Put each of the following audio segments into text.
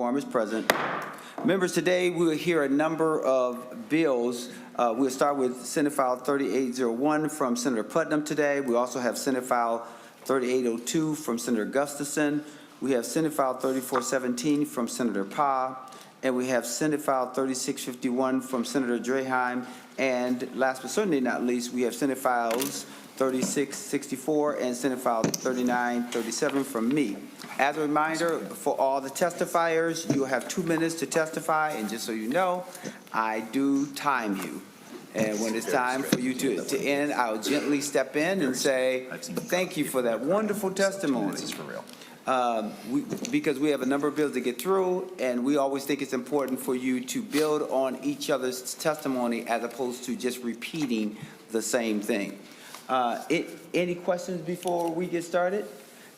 Quorum is present. Members, today we will hear a number of bills. We'll start with Senate File 3801 from Senator Putnam today. We also have Senate File 3802 from Senator Gustafson. We have Senate File 3417 from Senator Pah. And we have Senate File 3651 from Senator Draheim. And last but certainly not least, we have Senate Files 3664 and Senate File 3937 from me. As a reminder, for all the testifiers, you'll have 2 minutes to testify, and just so you know, I do time you. And when it's time for you to end, I'll gently step in and say, thank you for that wonderful testimony. This is for real. Because we have a number of bills to get through, and we always think it's important for you to build on each other's testimony as opposed to just repeating the same thing. Any questions before we get started?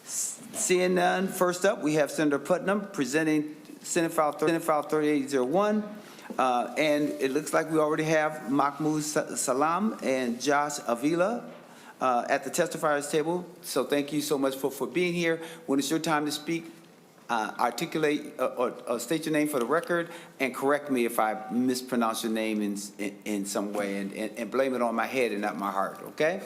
Seeing none, first up, we have Senator Putnam presenting Senate File 3801. And it looks like we already have Mahmoud Salam and Josh Avila at the testifiers table. So thank you so much for being here. When it's your time to speak, articulate or state your name for the record and correct me if I mispronounce your name in some way, and blame it on my head and not my heart, okay?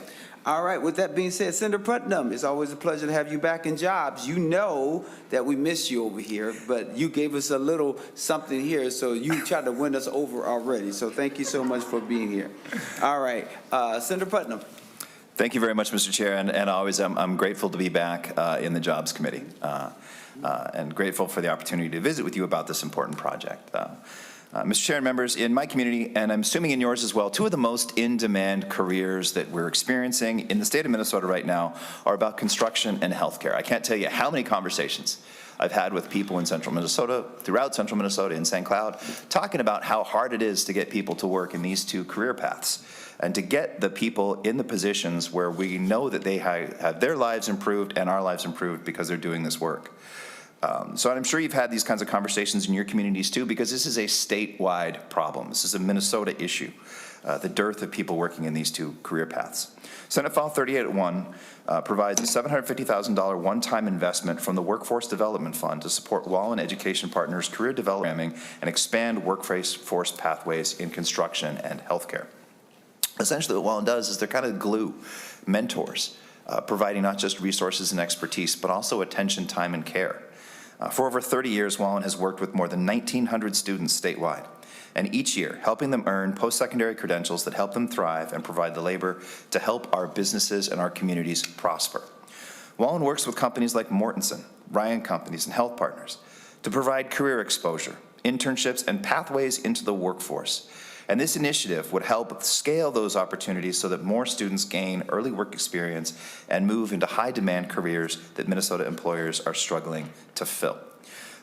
All right, with that being said, Senator Putnam, it's always a pleasure to have you back in jobs. You know that we miss you over here, but you gave us a little something here, so you tried to win us over already. So thank you so much for being here. All right, Senator Putnam. Thank you very much, Mr. Chair, and always I'm grateful to be back in the Jobs Committee and grateful for the opportunity to visit with you about this important project. Mr. Chair and members, in my community, and I'm assuming in yours as well, two of the most in-demand careers that we're experiencing in the state of Minnesota right now are about construction and healthcare. I can't tell you how many conversations I've had with people in central Minnesota, throughout central Minnesota, in St. Cloud, talking about how hard it is to get people to work in these two career paths and to get the people in the positions where we know that they have their lives improved and our lives improved because they're doing this work. So I'm sure you've had these kinds of conversations in your communities too, because this is a statewide problem. This is a Minnesota issue, the dearth of people working in these two career paths. Senate File 3801 provides a $750,000 one-time investment from the Workforce Development Fund to support Wallin Education Partners career development and expand workforce pathways in construction and healthcare. Essentially what Wallin does is they're kind of glue, mentors, providing not just resources and expertise, but also attention, time, and care. For over 30 years, Wallin has worked with more than 1,900 students statewide, and each year helping them earn post-secondary credentials that help them thrive and provide the labor to help our businesses and our communities prosper. Wallin works with companies like Mortenson, Ryan Companies, and Health Partners to provide career exposure, internships, and pathways into the workforce. And this initiative would help scale those opportunities so that more students gain early work experience and move into high-demand careers that Minnesota employers are struggling to fill.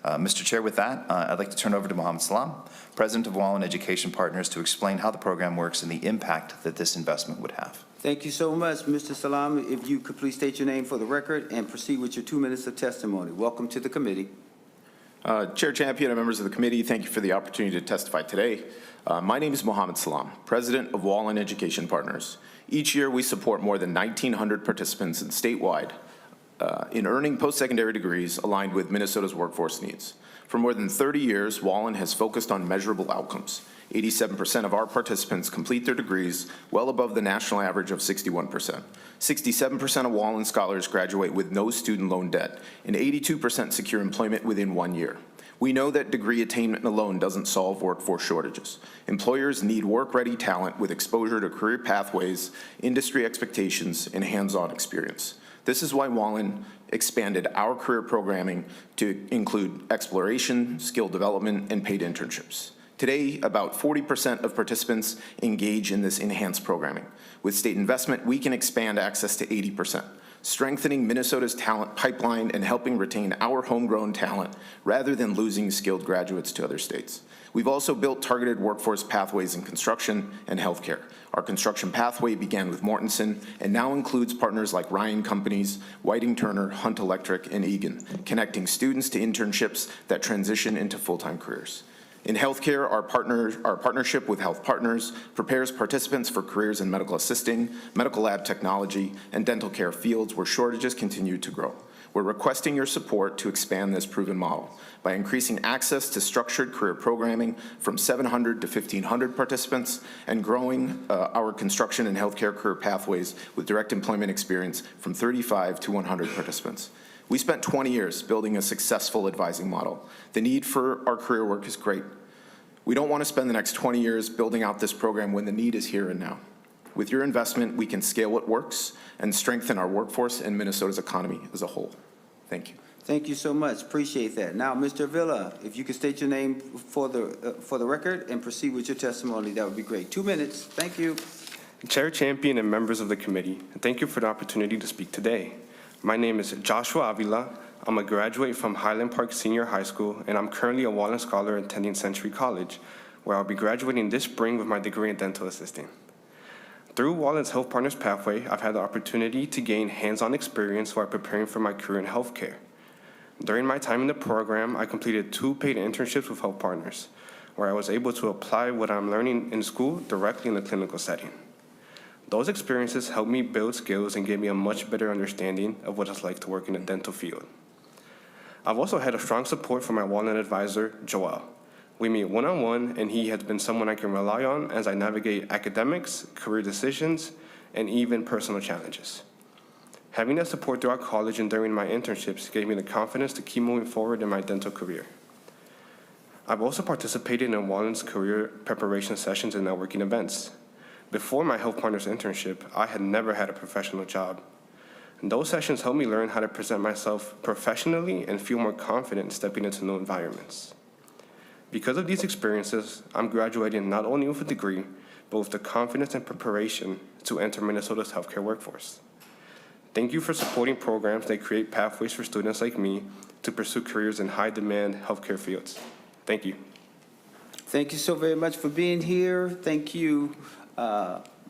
Mr. Chair, with that, I'd like to turn over to Mohammed Salam, President of Wallin Education Partners, to explain how the program works and the impact that this investment would have. Thank you so much, Mr. Salam. If you could please state your name for the record and proceed with your 2 minutes of testimony. Welcome to the committee. Chair Champion and members of the committee, thank you for the opportunity to testify today. My name is Mohammed Salam, President of Wallin Education Partners. Each year we support more than 1,900 participants statewide in earning post-secondary degrees aligned with Minnesota's workforce needs. For more than 30 years, Wallin has focused on measurable outcomes. 87% of our participants complete their degrees, well above the national average of 61%. 67% of Wallin scholars graduate with no student loan debt, and 82% secure employment within 1 year. We know that degree attainment alone doesn't solve workforce shortages. Employers need work-ready talent with exposure to career pathways, industry expectations, and hands-on experience. This is why Wallin expanded our career programming to include exploration, skill development, and paid internships. Today, about 40% of participants engage in this enhanced programming. With state investment, we can expand access to 80%. Strengthening Minnesota's talent pipeline and helping retain our homegrown talent rather than losing skilled graduates to other states. We've also built targeted workforce pathways in construction and healthcare. Our construction pathway began with Mortenson and now includes partners like Ryan Companies, Whiting Turner, Hunt Electric, and Egan, connecting students to internships that transition into full-time careers. In healthcare, our partnership with Health Partners prepares participants for careers in medical assisting, medical lab technology, and dental care fields where shortages continue to grow. We're requesting your support to expand this proven model by increasing access to structured career programming from 700 to 1,500 participants and growing our construction and healthcare career pathways with direct employment experience from 35 to 100 participants. We spent 20 years building a successful advising model. The need for our career work is great. We don't want to spend the next 20 years building out this program when the need is here and now. With your investment, we can scale what works and strengthen our workforce and Minnesota's economy as a whole. Thank you. Thank you so much. Appreciate that. Now, Mr. Villa, if you could state your name for the record and proceed with your testimony, that would be great. 2 minutes. Thank you. Chair Champion and members of the committee, thank you for the opportunity to speak today. My name is Joshua Avila. I'm a graduate from Highland Park Senior High School, and I'm currently a Wallin Scholar attending Century College, where I'll be graduating this spring with my degree in dental assisting. Through Wallin's Health Partners pathway, I've had the opportunity to gain hands-on experience while preparing for my career in healthcare. During my time in the program, I completed 2 paid internships with Health Partners, where I was able to apply what I'm learning in school directly in the clinical setting. Those experiences helped me build skills and gave me a much better understanding of what it's like to work in the dental field. I've also had a strong support from my Wallin advisor, Joel. We meet one-on-one, and he has been someone I can rely on as I navigate academics, career decisions, and even personal challenges. Having that support throughout college and during my internships gave me the confidence to keep moving forward in my dental career. I've also participated in Wallin's career preparation sessions and networking events. Before my Health Partners internship, I had never had a professional job. And those sessions helped me learn how to present myself professionally and feel more confident stepping into new environments. Because of these experiences, I'm graduating not only with a degree, but with the confidence and preparation to enter Minnesota's healthcare workforce. Thank you for supporting programs that create pathways for students like me to pursue careers in high-demand healthcare fields. Thank you. Thank you so very much for being here. Thank you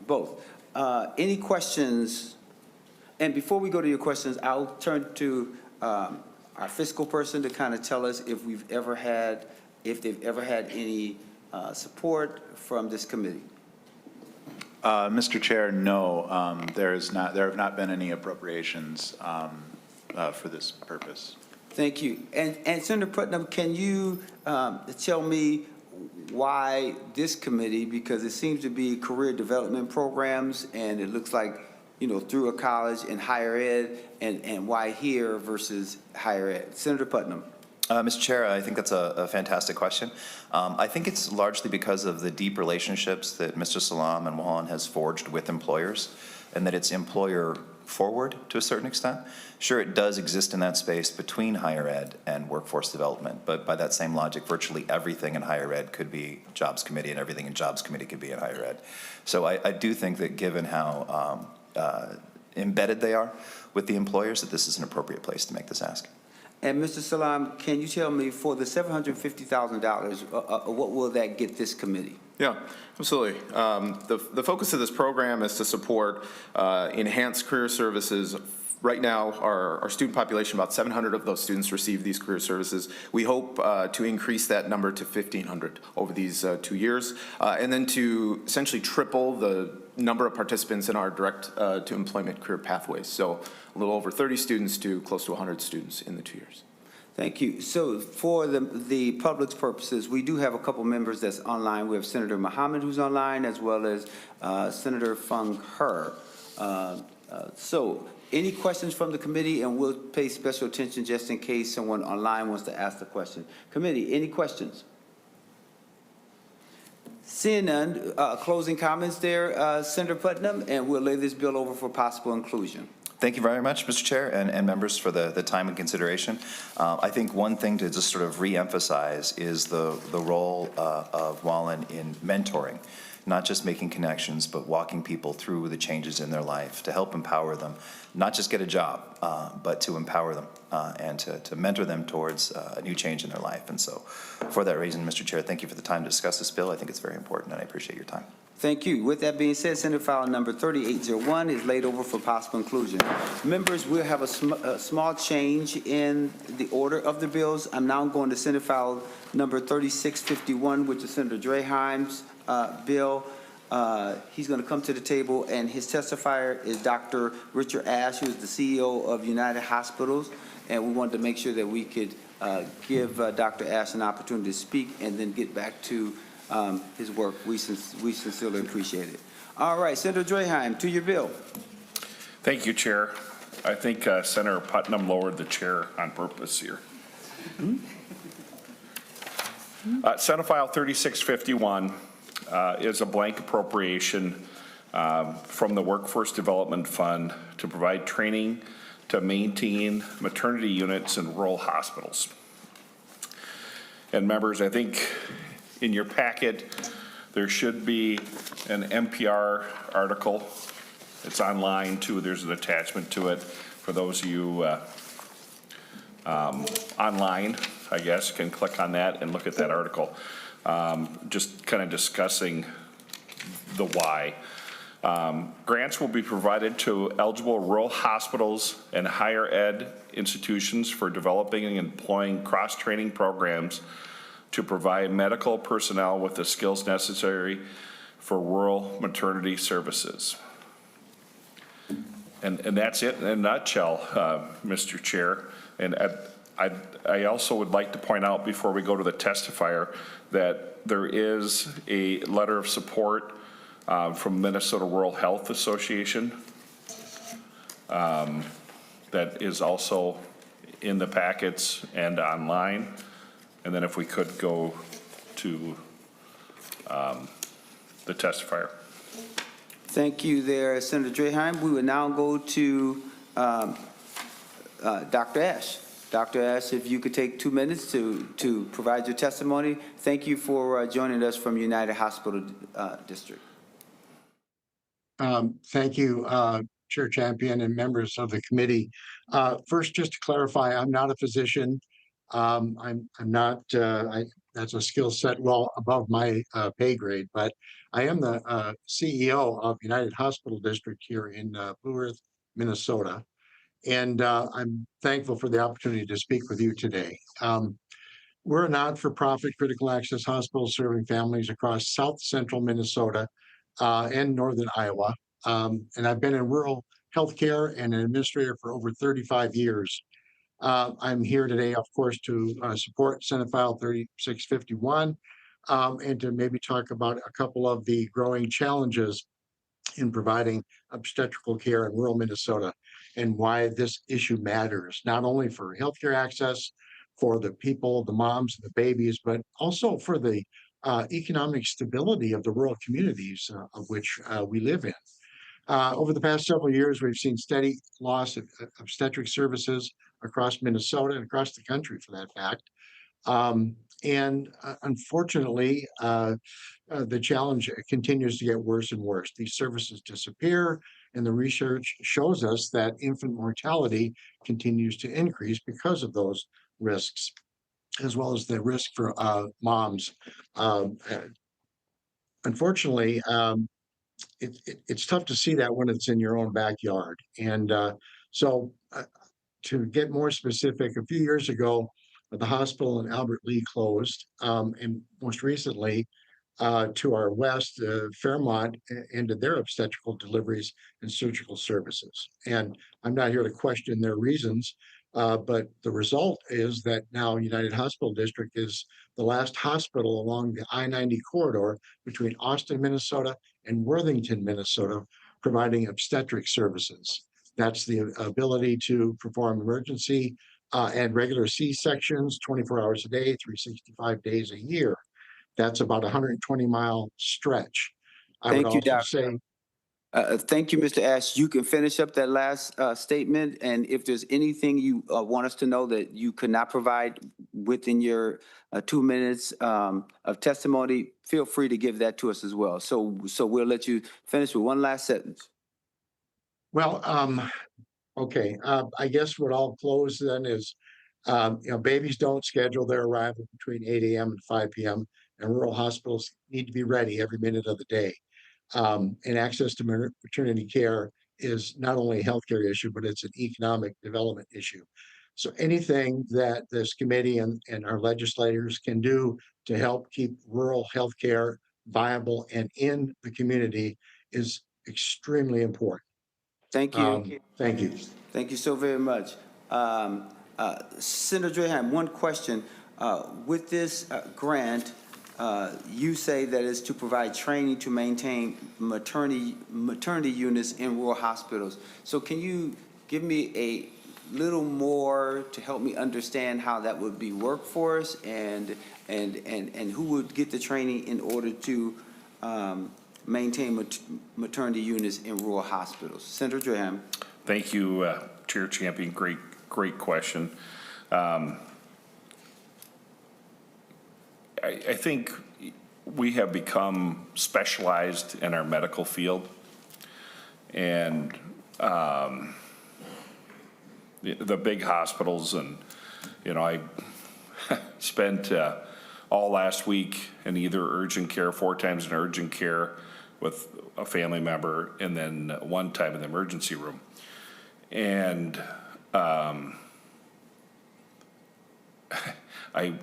both. Any questions? And before we go to your questions, I'll turn to our fiscal person to kind of tell us if they've ever had any support from this committee. Mr. Chair, no, there have not been any appropriations for this purpose. Thank you. And Senator Putnam, can you tell me why this committee, because it seems to be career development programs, and it looks like, you know, through a college and higher ed, and why here versus higher ed? Senator Putnam. Mr. Chair, I think that's a fantastic question. I think it's largely because of the deep relationships that Mr. Salam and Wallin has forged with employers, and that it's employer forward to a certain extent. Sure, it does exist in that space between higher ed and workforce development, but by that same logic, virtually everything in higher ed could be Jobs Committee, and everything in Jobs Committee could be in higher ed. So I do think that given how embedded they are with the employers, that this is an appropriate place to make this ask. And Mr. Salam, can you tell me, for the $750,000, what will that get this committee? Yeah, absolutely. The focus of this program is to support enhanced career services. Right now, our student population, about 700 of those students receive these career services. We hope to increase that number to 1,500 over these 2 years, and then to essentially triple the number of participants in our direct to employment career pathways. So a little over 30 students to close to 100 students in the 2 years. Thank you. So for the public's purposes, we do have a couple members that's online. We have Senator Muhammad who's online, as well as Senator Fung Her. So any questions from the committee, and we'll pay special attention just in case someone online wants to ask the question. Committee, any questions? Seeing none, closing comments there, Senator Putnam, and we'll lay this bill over for possible inclusion. Thank you very much, Mr. Chair, and members for the time and consideration. I think one thing to just sort of reemphasize is the role of Wallin in mentoring not just making connections, but walking people through the changes in their life to help empower them, not just get a job, but to empower them and to mentor them towards a new change in their life. And so for that reason, Mr. Chair, thank you for the time to discuss this bill. I think it's very important, and I appreciate your time. Thank you. With that being said, Senate File number 3801 is laid over for possible inclusion. Members, we'll have a small change in the order of the bills. I'm now going to Senate File number 3651, which is Senator Draheim's bill. He's going to come to the table, and his testifier is Dr. Richard Ash, who is the CEO of United Hospitals. And we wanted to make sure that we could give Dr. Ash an opportunity to speak and then get back to his work. We sincerely appreciate it. All right, Senator Draheim, to your bill. Thank you, Chair. I think Senator Putnam lowered the chair on purpose here. Senate File 3651 is a blank appropriation from the Workforce Development Fund to provide training to maintain maternity units in rural hospitals. And members, I think in your packet, there should be an NPR article. It's online too. There's an attachment to it for those of you online, I guess, can click on that and look at that article. Just kind of discussing the why. Grants will be provided to eligible rural hospitals and higher ed institutions for developing and employing cross-training programs to provide medical personnel with the skills necessary for rural maternity services. And that's it in a nutshell, Mr. Chair. And I also would like to point out before we go to the testifier that there is a letter of support from Minnesota Rural Health Association that is also in the packets and online. And then if we could go to the testifier. Thank you there, Senator Draheim. We will now go to Dr. Ash. Dr. Ash, if you could take 2 minutes to provide your testimony. Thank you for joining us from United Hospital District. Thank you, Chair Champion and members of the committee. First, just to clarify, I'm not a physician. I'm not, that's a skill set well above my pay grade, but I am the CEO of United Hospital District here in Blue Earth, Minnesota. And I'm thankful for the opportunity to speak with you today. We're a not-for-profit critical access hospital serving families across South Central Minnesota and Northern Iowa. And I've been in rural healthcare and an administrator for over 35 years. I'm here today, of course, to support Senate File 3651 and to maybe talk about a couple of the growing challenges in providing obstetrical care in rural Minnesota and why this issue matters, not only for healthcare access for the people, the moms, and the babies, but also for the economic stability of the rural communities of which we live in. Over the past several years, we've seen steady loss of obstetric services across Minnesota and across the country, for that fact. Unfortunately, the challenge continues to get worse and worse. These services disappear, and the research shows us that infant mortality continues to increase because of those risks, as well as the risk for moms. Unfortunately, it's tough to see that when it's in your own backyard. And so to get more specific, a few years ago, the hospital in Albert Lea closed, and most recently, to our west, Fairmont ended their obstetrical deliveries and surgical services. And I'm not here to question their reasons, but the result is that now United Hospital District is the last hospital along the I-90 corridor between Austin, Minnesota and Worthington, Minnesota, providing obstetric services. That's the ability to perform emergency and regular C-sections 24 hours a day, 365 days a year. That's about a 120-mile stretch. Thank you, Doctor. Thank you, Mr. Ash. You can finish up that last statement, and if there's anything you want us to know that you could not provide, within your 2 minutes of testimony, feel free to give that to us as well. So we'll let you finish with one last sentence. Well, okay, I guess what I'll close then is, babies don't schedule their arrival between 8 a.m. and 5 p.m. and rural hospitals need to be ready every minute of the day. And access to maternity care is not only a healthcare issue, but it's an economic development issue. So anything that this committee and our legislators can do to help keep rural healthcare viable and in the community is extremely important. Thank you. Thank you. Thank you so very much. Senator Draheim, one question. With this grant, you say that it's to provide training to maintain maternity units in rural hospitals. So can you give me a little more to help me understand how that would be workforce and who would get the training in order to maintain maternity units in rural hospitals? Senator Draheim. Thank you, Chair Champion. Great question. I think we have become specialized in our medical field, and the big hospitals, and I spent all last week in either urgent care, 4 times in urgent care with a family member, and then 1 time in the emergency room. And I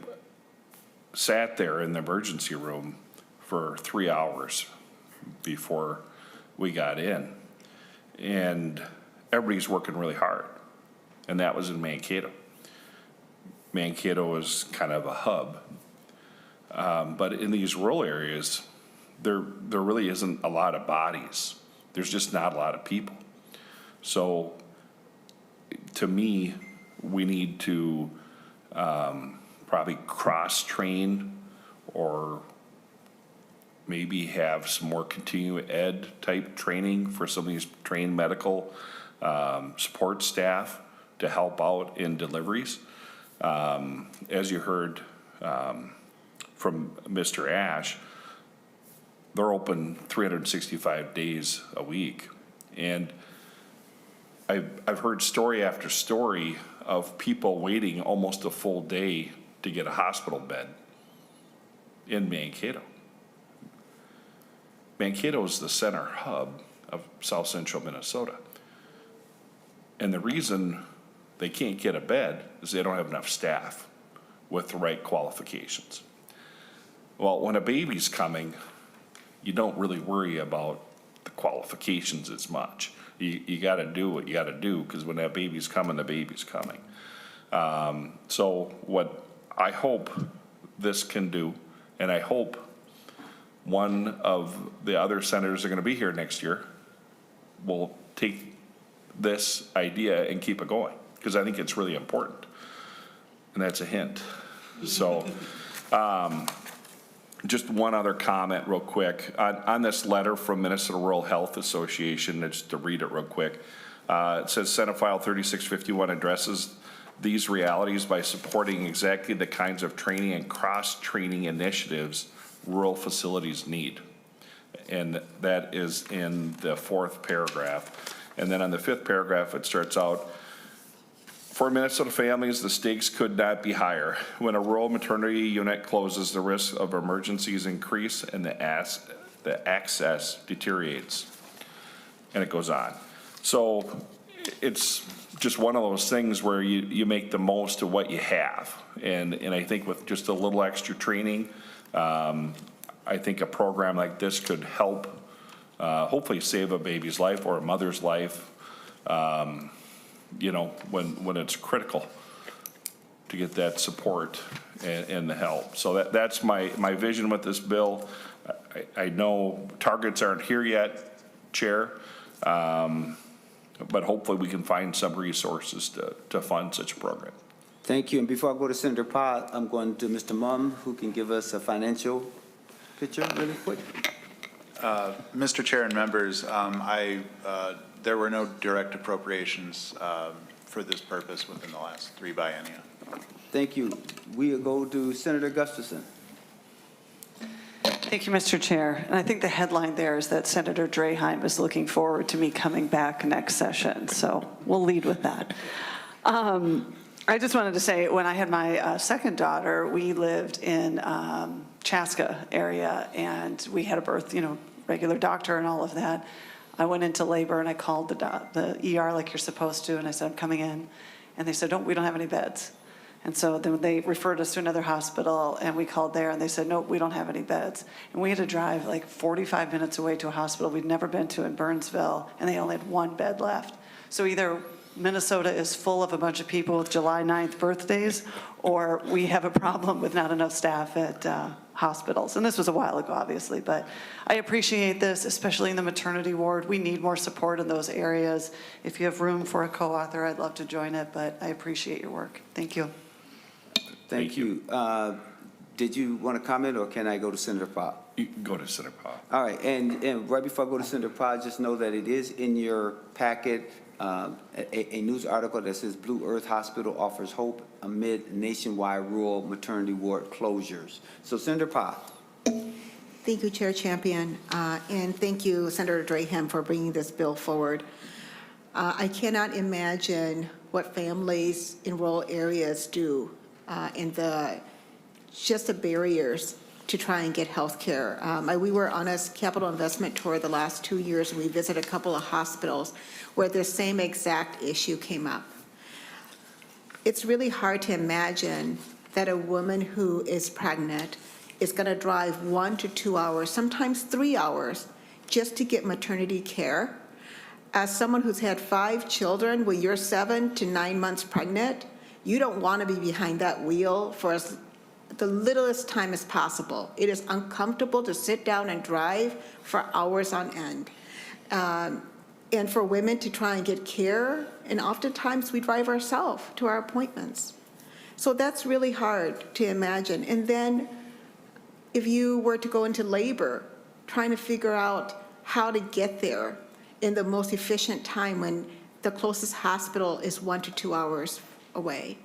sat there in the emergency room for 3 hours before we got in. And everybody's working really hard. And that was in Mankato. Mankato is kind of a hub. But in these rural areas, there really isn't a lot of bodies. There's just not a lot of people. So to me, we need to probably cross-train or maybe have some more continuing ed type training for some of these trained medical support staff to help out in deliveries. As you heard from Mr. Ash, they're open 365 days a week. And I've heard story after story of people waiting almost a full day to get a hospital bed in Mankato. Mankato is the center hub of South Central Minnesota. And the reason they can't get a bed is they don't have enough staff with the right qualifications. Well, when a baby's coming, you don't really worry about the qualifications as much. You got to do what you got to do, because when that baby's coming, the baby's coming. So what I hope this can do, and I hope one of the other senators that are going to be here next year will take this idea and keep it going, because I think it's really important. And that's a hint. So just one other comment real quick. On this letter from Minnesota Rural Health Association, just to read it real quick, it says Senate File 3651 addresses these realities by supporting exactly the kinds of training and cross-training initiatives rural facilities need. And that is in the 4th paragraph. And then on the 5th paragraph, it starts out, for Minnesota families, the stakes could not be higher. When a rural maternity unit closes, the risk of emergencies increase and the access deteriorates. And it goes on. So it's just one of those things where you make the most of what you have. And I think with just a little extra training, I think a program like this could help hopefully save a baby's life or a mother's life, when it's critical to get that support and the help. So that's my vision with this bill. I know targets aren't here yet, Chair, but hopefully we can find some resources to fund such a program. Thank you. And before I go to Senator Pott, I'm going to Mr. Mumm, who can give us a financial picture really quick. Mr. Chair and members, there were no direct appropriations for this purpose within the last 3 biennia. Thank you. We'll go to Senator Gustafson. Thank you, Mr. Chair. And I think the headline there is that Senator Draheim is looking forward to me coming back next session. So we'll lead with that. I just wanted to say, when I had my second daughter, we lived in Chaska area, and we had a birth, regular doctor and all of that. I went into labor and I called the ER like you're supposed to, and I said, I'm coming in. And they said, we don't have any beds. And so then they referred us to another hospital, and we called there, and they said, nope, we don't have any beds. And we had to drive like 45 minutes away to a hospital we'd never been to in Burnsville, and they only had one bed left. So either Minnesota is full of a bunch of people with July 9th birthdays, or we have a problem with not enough staff at hospitals. And this was a while ago, obviously, but I appreciate this, especially in the maternity ward. We need more support in those areas. If you have room for a co-author, I'd love to join it, but I appreciate your work. Thank you. Thank you. Did you want to comment, or can I go to Senator Pop? You can go to Senator Pop. All right, and right before I go to Senator Pop, just know that it is in your packet, a news article that says Blue Earth Hospital offers hope amid nationwide rural maternity ward closures. So Senator Pop. Thank you, Chair Champion, and thank you, Senator Draheim, for bringing this bill forward. I cannot imagine what families in rural areas do and just the barriers to try and get health care. We were on a capital investment tour the last 2 years, and we visited a couple of hospitals where the same exact issue came up. It's really hard to imagine that a woman who is pregnant is going to drive 1 to 2 hours, sometimes 3 hours, just to get maternity care. As someone who's had 5 children, when you're 7 to 9 months pregnant, you don't want to be behind that wheel for the littlest time as possible. It is uncomfortable to sit down and drive for hours on end. And for women to try and get care, and oftentimes we drive ourselves to our appointments. So that's really hard to imagine. And then if you were to go into labor, trying to figure out how to get there in the most efficient time when the closest hospital is 1 to 2 hours away.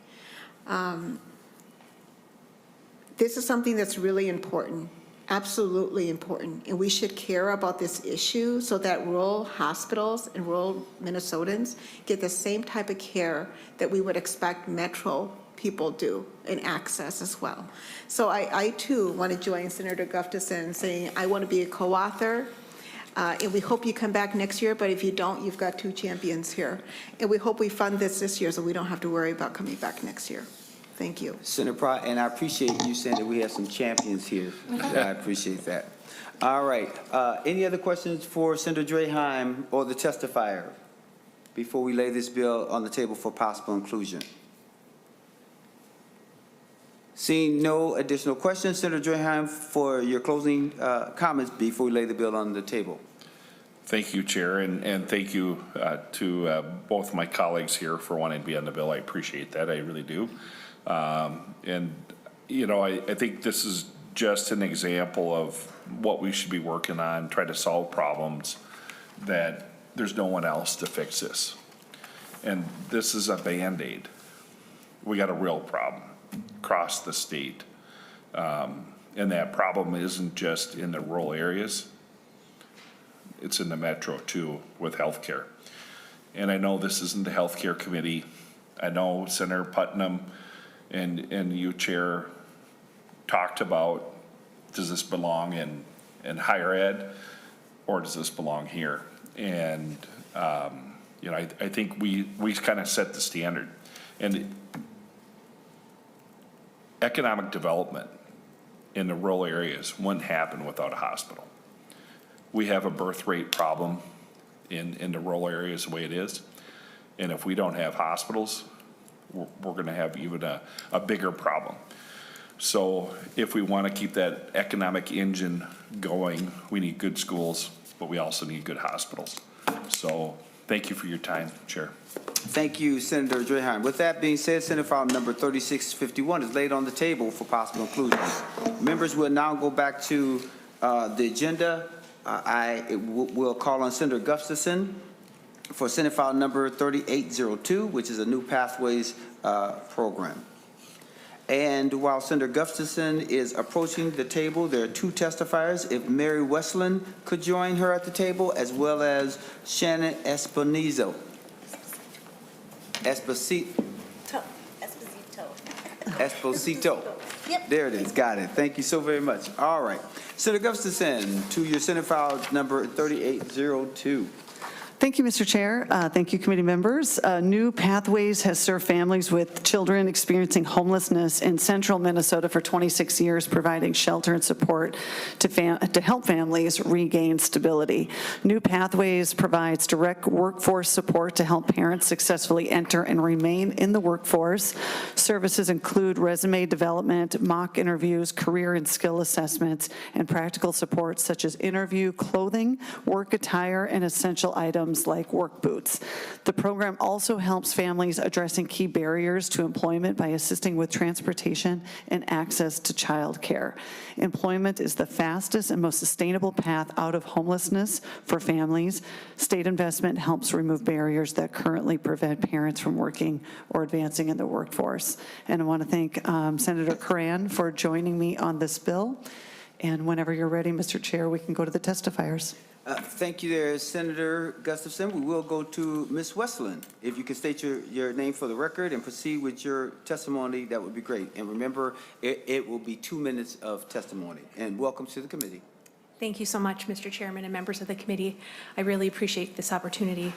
This is something that's really important, absolutely important, and we should care about this issue so that rural hospitals and rural Minnesotans get the same type of care that we would expect metro people do and access as well. So I too want to join Senator Gustafson saying I want to be a co-author. And we hope you come back next year, but if you don't, you've got 2 champions here. And we hope we fund this year so we don't have to worry about coming back next year. Thank you. Senator Pop, and I appreciate you saying that we have some champions here. I appreciate that. All right. Any other questions for Senator Draheim or the testifier before we lay this bill on the table for possible inclusion? Seeing no additional questions, Senator Draheim, for your closing comments before we lay the bill on the table. Thank you, Chair, and thank you to both my colleagues here for wanting to be on the bill. I appreciate that. I really do. And, I think this is just an example of what we should be working on, try to solve problems that there's no one else to fix this. And this is a Band-Aid. We got a real problem across the state. And that problem isn't just in the rural areas. It's in the metro too with healthcare. And I know this isn't the healthcare committee. I know Senator Putnam and you, Chair, talked about, does this belong in higher ed or does this belong here? And, I think we kind of set the standard. And economic development in the rural areas wouldn't happen without a hospital. We have a birth rate problem in the rural areas the way it is. And if we don't have hospitals, we're going to have even a bigger problem. So if we want to keep that economic engine going, we need good schools, but we also need good hospitals. So thank you for your time, Chair. Thank you, Senator Draheim. With that being said, Senate File number 3651 is laid on the table for possible inclusion. Members will now go back to the agenda. Will call on Senator Gustafson for Senate File number 3802, which is a new pathways program. And while Senator Gustafson is approaching the table, there are two testifiers. If Mary Westland could join her at the table, as well as Shannon Esposito. Esposito. Yep. There it is. Got it. Thank you so very much. All right. Senator Gustafson, to your Senate file number 3802. Thank you, Mr. Chair. Thank you, committee members. New Pathways has served families with children experiencing homelessness in central Minnesota for 26 years, providing shelter and support to help families regain stability. New Pathways provides direct workforce support to help parents successfully enter and remain in the workforce. Services include resume development, mock interviews, career and skill assessments, and practical support such as interview clothing, work attire, and essential items like work boots. The program also helps families addressing key barriers to employment by assisting with transportation and access to child care. Employment is the fastest and most sustainable path out of homelessness for families. State investment helps remove barriers that currently prevent parents from working or advancing in the workforce. And I want to thank Senator Curran for joining me on this bill. And whenever you're ready, Mr. Chair, we can go to the testifiers. Thank you there, Senator Gustafson. We will go to Ms. Westland. If you could state your name for the record and proceed with your testimony, that would be great. And remember, it will be 2 minutes of testimony. And welcome to the committee. Thank you so much, Mr. Chairman and members of the committee. I really appreciate this opportunity.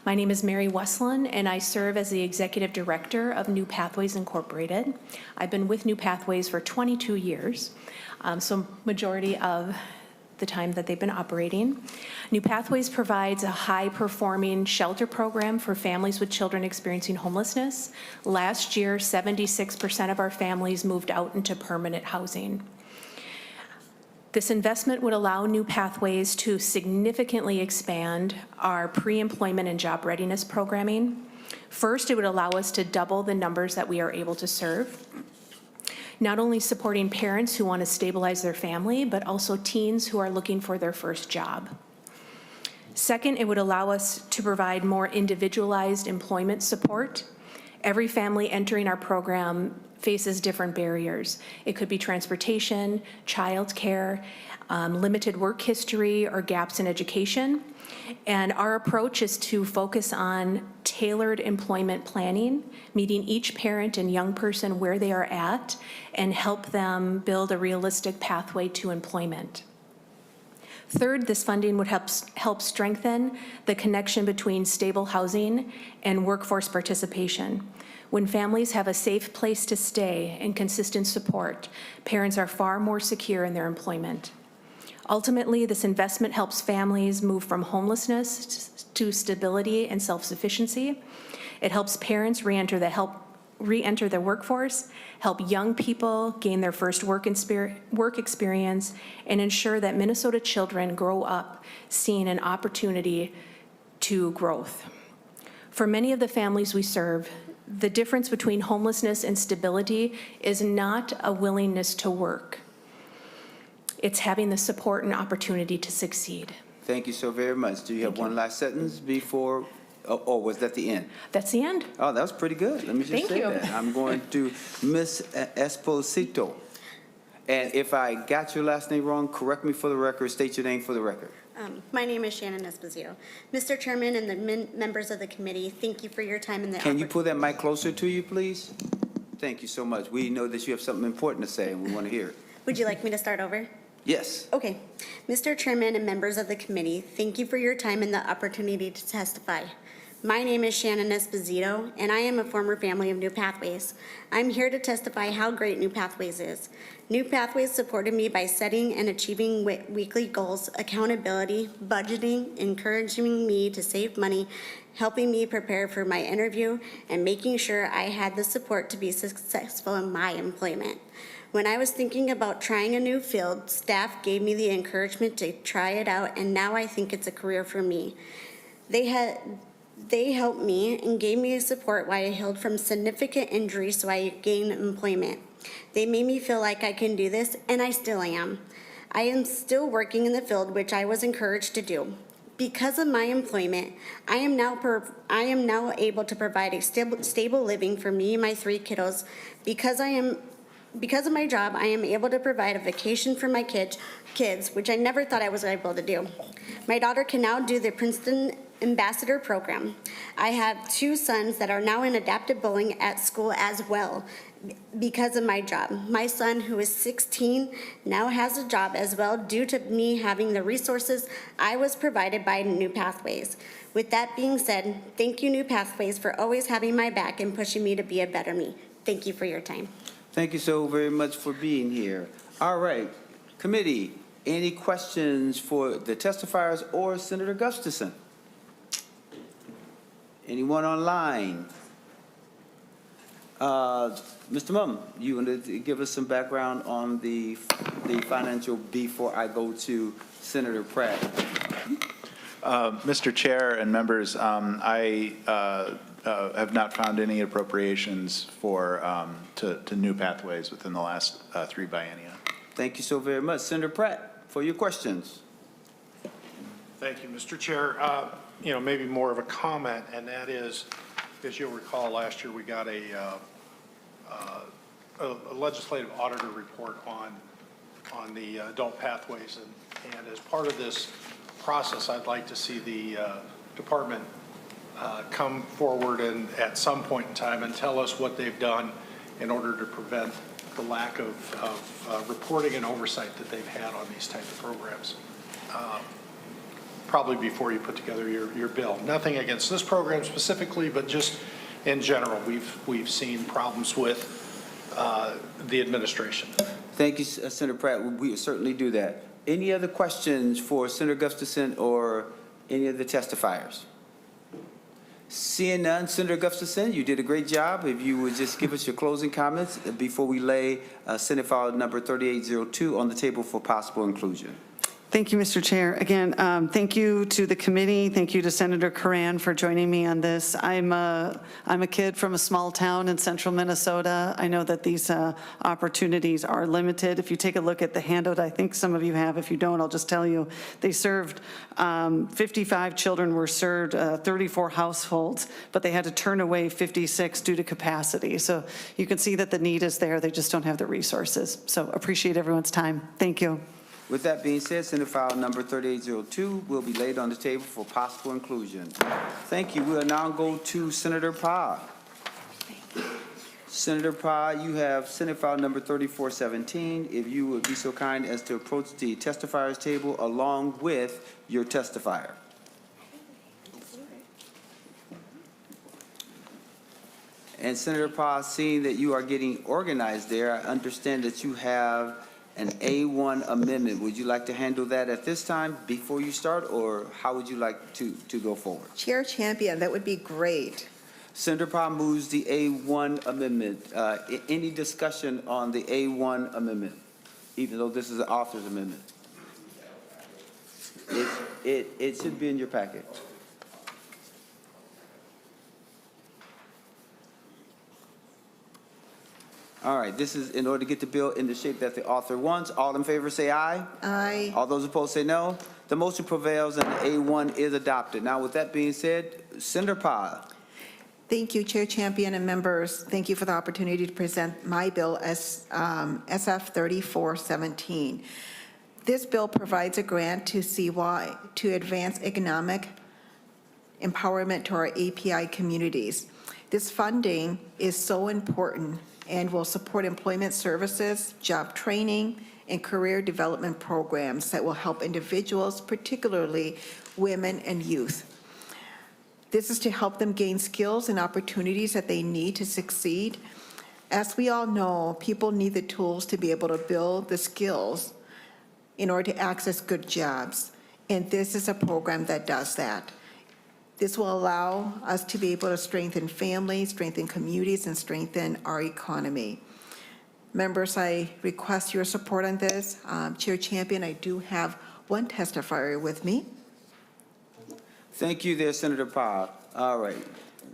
My name is Mary Westland, and I serve as the Executive Director of New Pathways Incorporated. I've been with New Pathways for 22 years, so majority of the time that they've been operating. New Pathways provides a high-performing shelter program for families with children experiencing homelessness. Last year, 76% of our families moved out into permanent housing. This investment would allow New Pathways to significantly expand our pre-employment and job readiness programming. First, it would allow us to double the numbers that we are able to serve, not only supporting parents who want to stabilize their family, but also teens who are looking for their first job. Second, it would allow us to provide more individualized employment support. Every family entering our program faces different barriers. It could be transportation, childcare, limited work history, or gaps in education. And our approach is to focus on tailored employment planning, meeting each parent and young person where they are at, and help them build a realistic pathway to employment. Third, this funding would help strengthen the connection between stable housing and workforce participation. When families have a safe place to stay and consistent support, parents are far more secure in their employment. Ultimately, this investment helps families move from homelessness to stability and self-sufficiency. It helps parents re-enter the workforce, help young people gain their first work experience, and ensure that Minnesota children grow up seeing an opportunity to growth. For many of the families we serve, the difference between homelessness and stability is not a willingness to work. It's having the support and opportunity to succeed. Thank you so very much. Do you have one last sentence before, or was that the end? That's the end. Oh, that was pretty good. Let me just say that. I'm going to Ms. Esposito. And if I got your last name wrong, correct me for the record, state your name for the record. My name is Shannon Esposito. Mr. Chairman and the members of the committee, thank you for your time and the Can you pull that mic closer to you, please? Thank you so much. We know that you have something important to say, and we want to hear it. Would you like me to start over? Yes. Okay. Mr. Chairman and members of the committee, thank you for your time and the opportunity to testify. My name is Shannon Esposito, and I am a former family of New Pathways. I'm here to testify how great New Pathways is. New Pathways supported me by setting and achieving weekly goals, accountability, budgeting, encouraging me to save money, helping me prepare for my interview, and making sure I had the support to be successful in my employment. When I was thinking about trying a new field, staff gave me the encouragement to try it out, and now I think it's a career for me. They helped me and gave me support while I healed from significant injuries so I gained employment. They made me feel like I can do this, and I still am. I am still working in the field, which I was encouraged to do. Because of my employment, I am now able to provide a stable living for me and my 3 kiddos. Because of my job, I am able to provide a vacation for my kids, which I never thought I was able to do. My daughter can now do the Princeton Ambassador Program. I have 2 sons that are now in adaptive bowling at school as well because of my job. My son, who is 16, now has a job as well due to me having the resources I was provided by New Pathways. With that being said, thank you, New Pathways, for always having my back and pushing me to be a better me. Thank you for your time. Thank you so very much for being here. All right, committee, any questions for the testifiers or Senator Gustafson? Anyone online? Mr. Mum, you want to give us some background on the financial before I go to Senator Pratt? Mr. Chair and members, I have not found any appropriations for to New Pathways within the last 3 biennia. Thank you so very much. Senator Pratt, for your questions. Thank you, Mr. Chair. Maybe more of a comment, and that is, as you'll recall, last year we got a legislative auditor report on the adult pathways, and as part of this process, I'd like to see the department come forward and at some point in time and tell us what they've done in order to prevent the lack of reporting and oversight that they've had on these type of programs. Probably before you put together your bill. Nothing against this program specifically, but just in general, we've seen problems with the administration. Thank you, Senator Pratt. We will certainly do that. Any other questions for Senator Gustafson or any of the testifiers? Seeing none, Senator Gustafson, you did a great job. If you would just give us your closing comments before we lay Senate File number 3802 on the table for possible inclusion. Thank you, Mr. Chair. Again, thank you to the committee. Thank you to Senator Curran for joining me on this. I'm a kid from a small town in central Minnesota. I know that these opportunities are limited. If you take a look at the handout, I think some of you have. If you don't, I'll just tell you. They served, 55 children were served, 34 households, but they had to turn away 56 due to capacity. So you can see that the need is there. They just don't have the resources. So appreciate everyone's time. Thank you. With that being said, Senate File number 3802 will be laid on the table for possible inclusion. Thank you. We'll now go to Senator Pye. Senator Pye, you have Senate File number 3417. If you would be so kind as to approach the testifiers table along with your testifier. And Senator Pye, seeing that you are getting organized there, I understand that you have an A1 amendment. Would you like to handle that at this time before you start, or how would you like to go forward? Chair Champion, that would be great. Senator Pye moves the A1 amendment. Any discussion on the A1 amendment, even though this is an author's amendment? It should be in your packet. All right, this is in order to get the bill in the shape that the author wants. All in favor say aye. Aye. All those opposed say no. The motion prevails and the A1 is adopted. Now, with that being said, Senator Pye. Thank you, Chair Champion and members. Thank you for the opportunity to present my bill as SF 3417. This bill provides a grant to SEWA to advance economic empowerment to our API communities. This funding is so important and will support employment services, job training, and career development programs that will help individuals, particularly women and youth. This is to help them gain skills and opportunities that they need to succeed. As we all know, people need the tools to be able to build the skills in order to access good jobs, and this is a program that does that. This will allow us to be able to strengthen families, strengthen communities, and strengthen our economy. Members, I request your support on this. Chair Champion, I do have one testifier with me. Thank you there, Senator Pye. All right.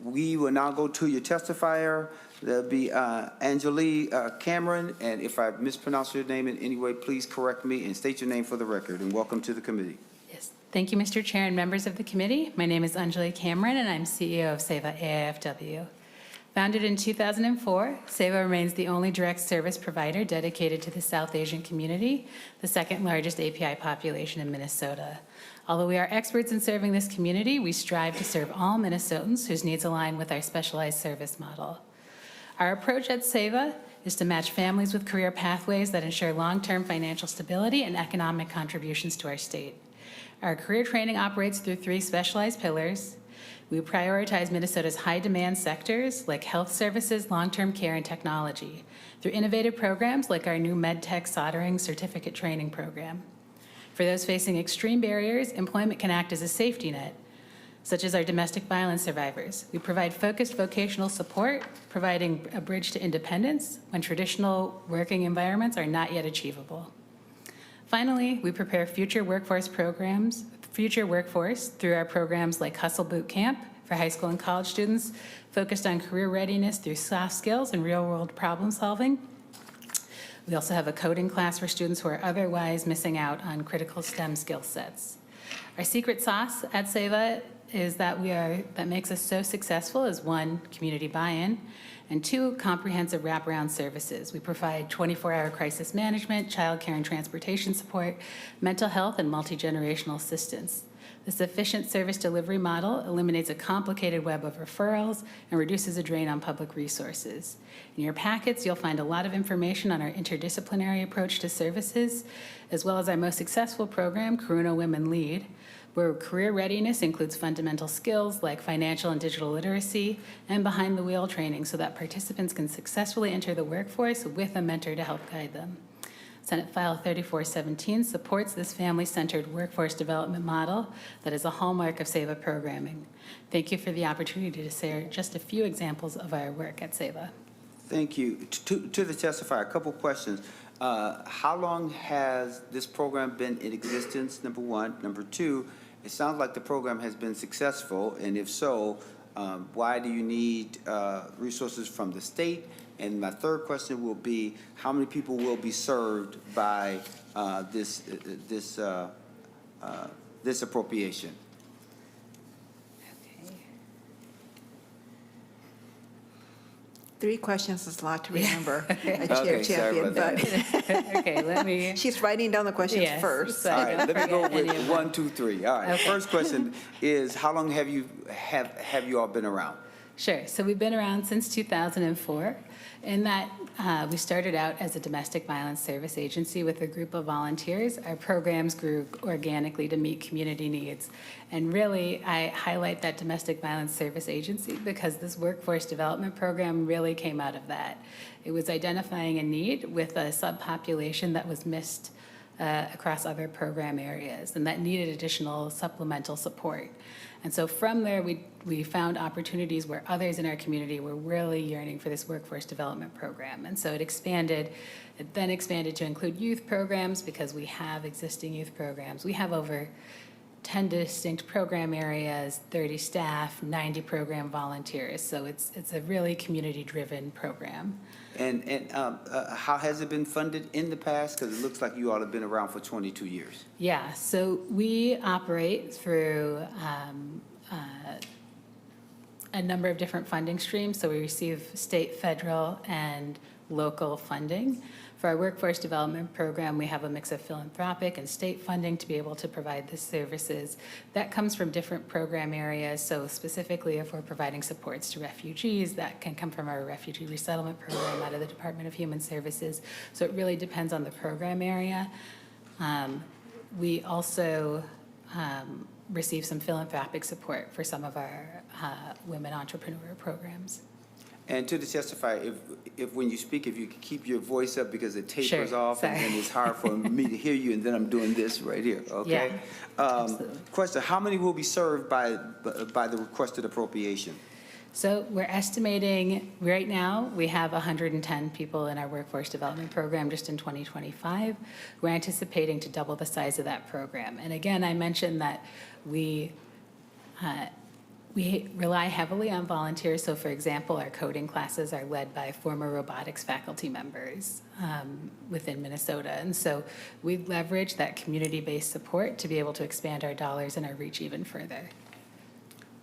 We will now go to your testifier. There'll be Angelique Cameron, and if I mispronounce your name in any way, please correct me and state your name for the record, and welcome to the committee. Yes, Thank you, Mr. Chair and members of the committee. My name is Anjali Cameron, and I'm CEO of SEWA-AIFW. Founded in 2004, SEWA remains the only direct service provider dedicated to the South Asian community, the second largest API population in Minnesota. Although we are experts in serving this community, we strive to serve all Minnesotans whose needs align with our specialized service model. Our approach at SEWA is to match families with career pathways that ensure long-term financial stability and economic contributions to our state. Our career training operates through 3 specialized pillars. We prioritize Minnesota's high-demand sectors like health services, long-term care, and technology through innovative programs like our new MedTech soldering certificate training program. For those facing extreme barriers, employment can act as a safety net, such as our domestic violence survivors. We provide focused vocational support, providing a bridge to independence when traditional working environments are not yet achievable. Finally, we prepare future workforce through our programs like Hustle Boot Camp for high school and college students, focused on career readiness through soft skills and real-world problem solving. We also have a coding class for students who are otherwise missing out on critical STEM skill sets. Our secret sauce at SEWA is that makes us so successful is 1, community buy-in, and 2, comprehensive wraparound services. We provide 24-hour crisis management, childcare and transportation support, mental health, and multi-generational assistance. This efficient service delivery model eliminates a complicated web of referrals and reduces a drain on public resources. In your packets, you'll find a lot of information on our interdisciplinary approach to services, as well as our most successful program, Karuna Women Lead, where career readiness includes fundamental skills like financial and digital literacy and behind-the-wheel training so that participants can successfully enter the workforce with a mentor to help guide them. Senate File 3417 supports this family-centered workforce development model that is a hallmark of SEWA programming. Thank you for the opportunity to share just a few examples of our work at SEWA. Thank you. To the testifier, a couple questions. How long has this program been in existence, number 1? Number 2, it sounds like the program has been successful, and if so, why do you need resources from the state? And my third question will be, how many people will be served by this appropriation? 3 questions is a lot to remember, Chair Okay, sorry Champion, about but Okay, let me. she's writing down the questions first. so All I right, don't let me go forget any with of 1, 2, 3. All right, Okay. First question is, how long have you all been around? Sure. So we've been around since 2004. In that, we started out as a domestic violence service agency with a group of volunteers. Our programs grew organically to meet community needs. And really, I highlight that domestic violence service agency because this workforce development program really came out of that. It was identifying a need with a subpopulation that was missed across other program areas and that needed additional supplemental support. And so from there, we found opportunities where others in our community were really yearning for this workforce development program. And so it then expanded to include youth programs because we have existing youth programs. We have over 10 distinct program areas, 30 staff, 90 program volunteers. So it's a really community-driven program. And how has it been funded in the past? Because it looks like you all have been around for 22 years. Yeah, so we operate through a number of different funding streams. So we receive state, federal, and local funding. For our workforce development program, we have a mix of philanthropic and state funding to be able to provide the services. That comes from different program areas. So specifically, if we're providing supports to refugees, that can come from our refugee resettlement program out of the Department of Human Services. So it really depends on the program area. We also receive some philanthropic support for some of our women entrepreneur programs. And to the testifier, if when you speak, if you could keep your voice up because it tapers Sure, off and sorry. then it's hard for me to hear you and then I'm doing this right here, okay? absolutely. Question, how many will be served by the requested appropriation? So we're estimating, right now, we have 110 people in our workforce development program just in 2025. We're anticipating to double the size of that program. And again, I mentioned that we we rely heavily on volunteers. So for example, our coding classes are led by former robotics faculty members within Minnesota. And so we leverage that community-based support to be able to expand our dollars and our reach even further.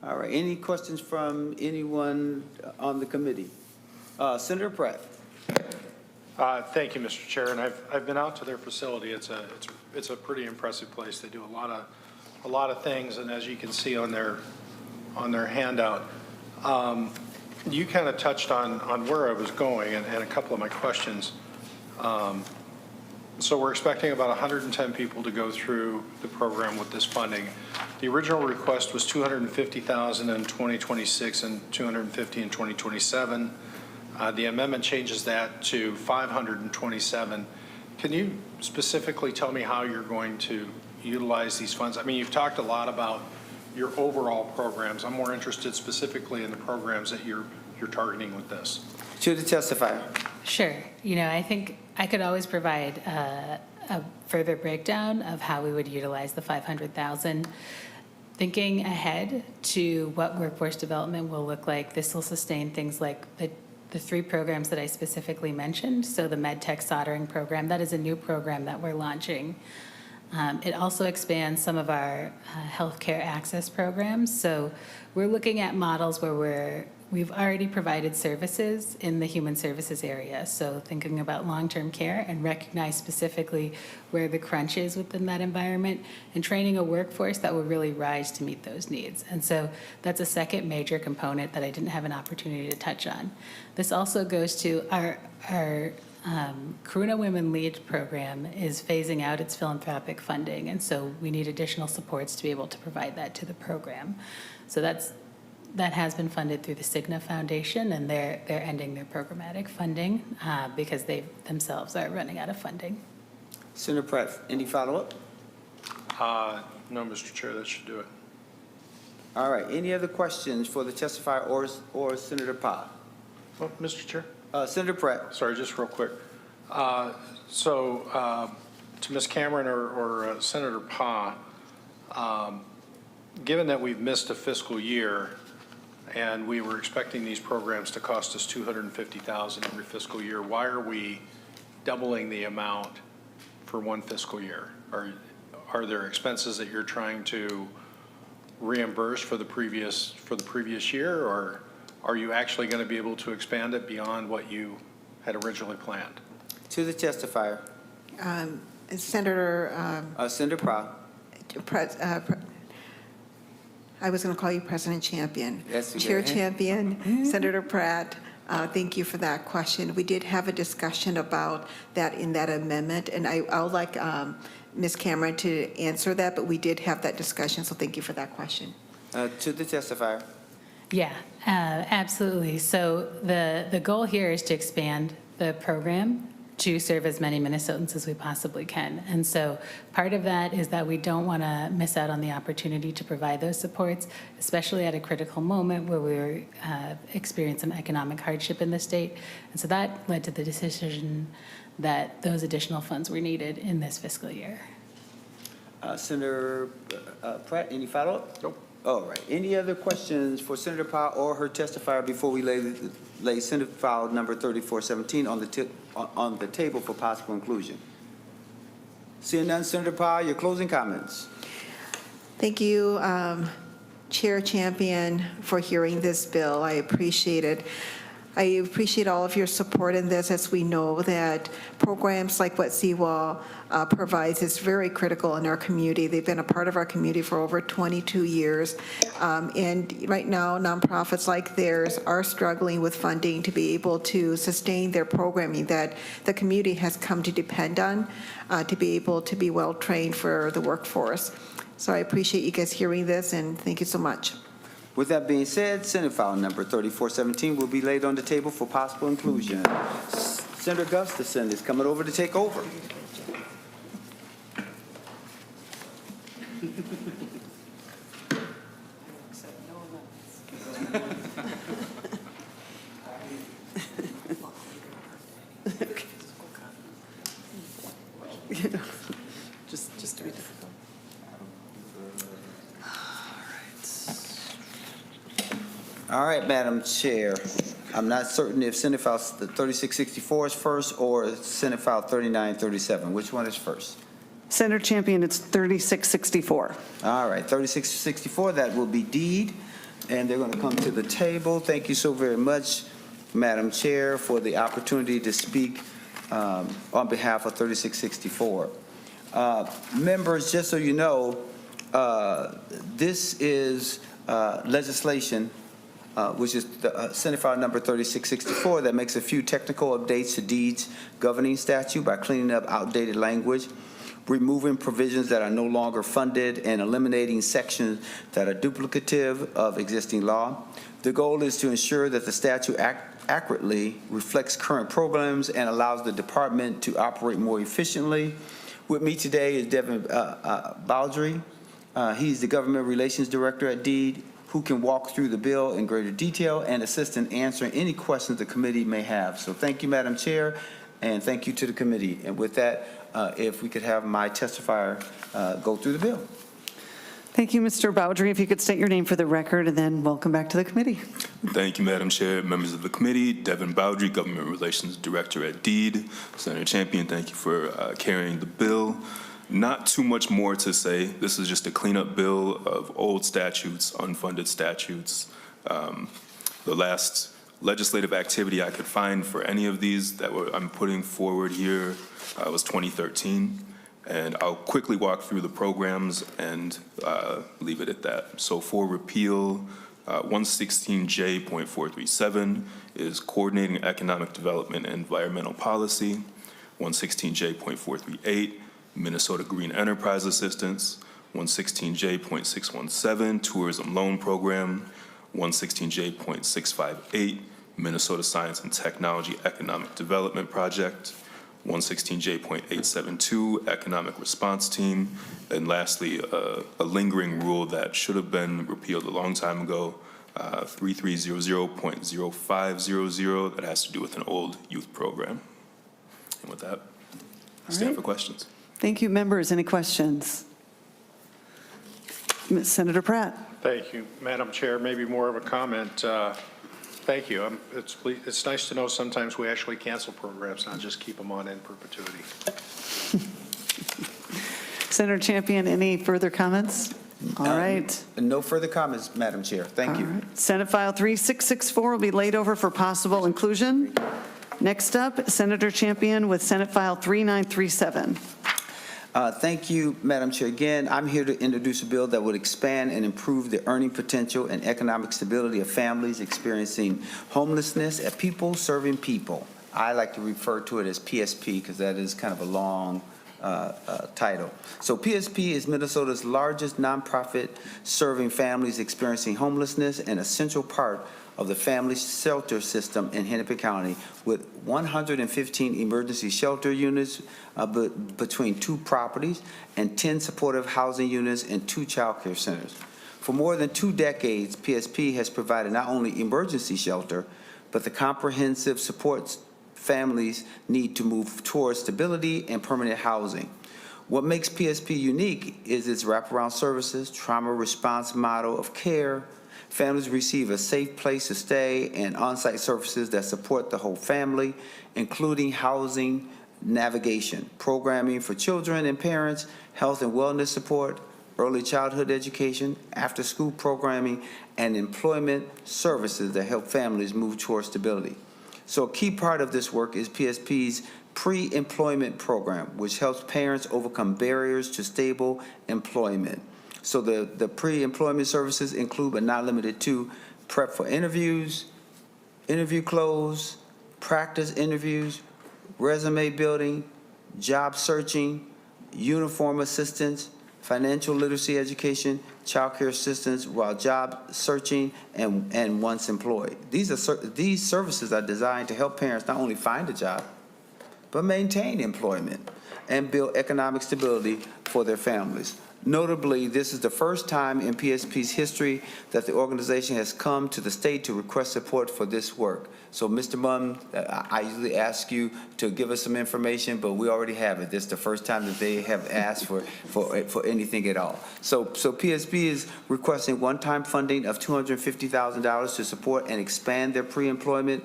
All right, any questions from anyone on the committee? Senator Pratt. Thank you, Mr. Chair, and I've been out to their facility. It's a pretty impressive place. They do a lot of things, and as you can see on their handout, you kind of touched on where I was going and a couple of my questions. So we're expecting about 110 people to go through the program with this funding. The original request was $250,000 in 2026 and $250,000 in 2027. The amendment changes that to $527,000. Can you specifically tell me how you're going to utilize these funds? I mean, you've talked a lot about your overall programs. I'm more interested specifically in the programs that you're targeting with this. To the testifier. Sure. You know, I think I could always provide a further breakdown of how we would utilize the $500,000. Thinking ahead to what workforce development will look like, this will sustain things like the three programs that I specifically mentioned. So the MedTech soldering program, that is a new program that we're launching. It also expands some of our healthcare access programs. So we're looking at models where we've already provided services in the human services area. So thinking about long-term care and recognize specifically where the crunch is within that environment and training a workforce that will really rise to meet those needs. And so that's a second major component that I didn't have an opportunity to touch on. This also goes to our Karuna Women Lead program is phasing out its philanthropic funding, and so we need additional supports to be able to provide that to the program. So that has been funded through the Cigna Foundation, and they're ending their programmatic funding because they themselves are running out of funding. Senator Pratt, any follow-up? No, Mr. Chair, that should do it. All right, any other questions for the testifier or Senator Pye? Well, Mr. Chair? Senator Pratt. Sorry, just real quick. To Ms. Cameron or Senator Pye, given that we've missed a fiscal year and we were expecting these programs to cost us $250,000 every fiscal year, why are we doubling the amount for one fiscal year? Are there expenses that you're trying to reimburse for the previous year, or are you actually going to be able to expand it beyond what you had originally planned? To the testifier. Senator. Senator Pratt. I was going to call you President Champion. Yes, Chair Champion, Senator Pratt, thank you for that question. We did have a discussion about that in that amendment, and I would like Ms. Cameron to answer that, but we did have that discussion, so thank you for that question. To the testifier. Yeah, absolutely. So the goal here is to expand the program to serve as many Minnesotans as we possibly can. And so part of that is that we don't want to miss out on the opportunity to provide those supports, especially at a critical moment where we're experiencing some economic hardship in the state. And so that led to the decision that those additional funds were needed in this fiscal year. Senator Pratt, any follow-up? Nope. All right. Any other questions for Senator Powell or her testifier before we lay Senate file number 3417 on the table for possible inclusion? Seeing none, Senator Powell, your closing comments. Thank you, Chair Champion, for hearing this bill. I appreciate it. I appreciate all of your support in this, as we know that programs like what SEWA provides is very critical in our community. They've been a part of our community for over 22 years. And right now, nonprofits like theirs are struggling with funding to be able to sustain their programming that the community has come to depend on to be able to be well-trained for the workforce. So I appreciate you guys hearing this, and thank you so much. With that being said, Senate file number 3417 will be laid on the table for possible inclusion. Senator Gustafson is coming over to take over. Just to be difficult. All right. All right, Madam Chair. I'm not certain if Senate File 3664 is first or Senate File 3937. Which one is first? Senator Champion, it's 3664. All right, 3664, that will be deed, and they're going to come to the table. Thank you so very much, Madam Chair, for the opportunity to speak on behalf of 3664. Members, just so you know, this is legislation which is Senate File number 3664 that makes a few technical updates to deeds governing statute by cleaning up outdated language, removing provisions that are no longer funded, and eliminating sections that are duplicative of existing law. The goal is to ensure that the statute accurately reflects current programs and allows the department to operate more efficiently. With me today is Devin Baldry. He's the Government Relations Director at DEED, who can walk through the bill in greater detail and assist in answering any questions the committee may have. So thank you, Madam Chair, and thank you to the committee. And with that, if we could have my testifier go through the bill. Thank you, Mr. Bowdry. If you could state your name for the record, and then welcome back to the committee. Thank you, Madam Chair, members of the committee. Devin Bowdry, Government Relations Director at DEED. Senator Champion, thank you for carrying the bill. Not too much more to say. This is just a cleanup bill of old statutes, unfunded statutes. The last legislative activity I could find for any of these that I'm putting forward here was 2013. And I'll quickly walk through the programs and leave it at that. So for repeal, 116J.437 is coordinating economic development and environmental policy. 116J.438, Minnesota Green Enterprise Assistance. 116J.617, Tourism Loan Program. 116J.658, Minnesota Science and Technology Economic Development Project. 116J.872, Economic Response Team. And lastly, a lingering rule that should have been repealed a long time ago, 3300.0500, that has to do with an old youth program. And with that, stand for questions. Thank you, members. Any questions? Senator Pratt. Thank you, Madam Chair. Maybe more of a comment. Thank you. It's nice to know sometimes we actually cancel programs, not just keep them on in perpetuity. Senator Champion, any further comments? All right. No further comments, Madam Chair. Thank you. Right. Senate File 3664 will be laid over for possible inclusion. Next up, Senator Champion with Senate File 3937. Thank you, Madam Chair. Again, I'm here to introduce a bill that would expand and improve the earning potential and economic stability of families experiencing homelessness and people serving people. I like to refer to it as PSP because that is kind of a long title. So PSP is Minnesota's largest nonprofit serving families experiencing homelessness and a central part of the family shelter system in Hennepin County, with 115 emergency shelter units between 2 properties and 10 supportive housing units and 2 child care centers. For more than 2 decades, PSP has provided not only emergency shelter, but the comprehensive supports families need to move towards stability and permanent housing. What makes PSP unique is its wraparound services, trauma response model of care. Families receive a safe place to stay and on-site services that support the whole family, including housing, navigation, programming for children and parents, health and wellness support, early childhood education, after-school programming, and employment services that help families move towards stability. So a key part of this work is PSP's pre-employment program, which helps parents overcome barriers to stable employment. So the pre-employment services include, but not limited to, prep for interviews, interview close, practice interviews, resume building, job searching, uniform assistance, financial literacy education, child care assistance while job searching and once employed. These services are designed to help parents not only find a job, but maintain employment and build economic stability for their families. Notably, this is the first time in PSP's history that the organization has come to the state to request support for this work. So, Mr. Munn, I usually ask you to give us some information, but we already have it. This is the first time that they have asked for anything at all. So PSP is requesting one-time funding of $250,000 to support and expand their pre-employment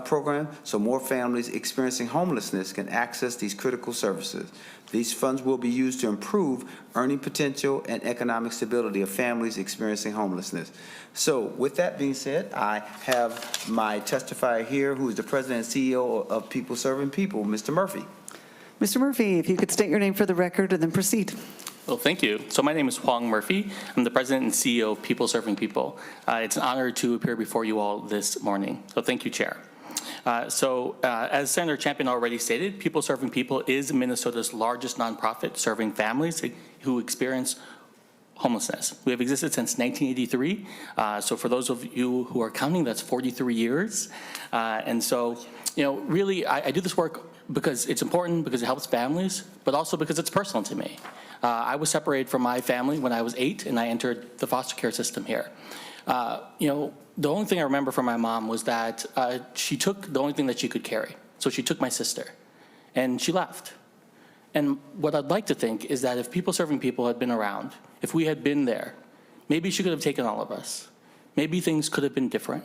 program so more families experiencing homelessness can access these critical services. These funds will be used to improve earning potential and economic stability of families experiencing homelessness. So with that being said, I have my testifier here who is the president and CEO of People Serving People, Mr. Murphy. Mr. Murphy, if you could state your name for the record and then proceed. Well, thank you. So my name is Huang Murphy. I'm the president and CEO of People Serving People. It's an honor to appear before you all this morning. So thank you, Chair. As Senator Champion already stated, People Serving People is Minnesota's largest nonprofit serving families who experience homelessness. We have existed since 1983. So for those of you who are counting, that's 43 years. Really, I do this work because it's important, because it helps families, but also because it's personal to me. I was separated from my family when I was 8, and I entered the foster care system here. The only thing I remember from my mom was that she took the only thing that she could carry. So she took my sister, and she left. And what I'd like to think is that if People Serving People had been around, if we had been there, maybe she could have taken all of us. Maybe things could have been different.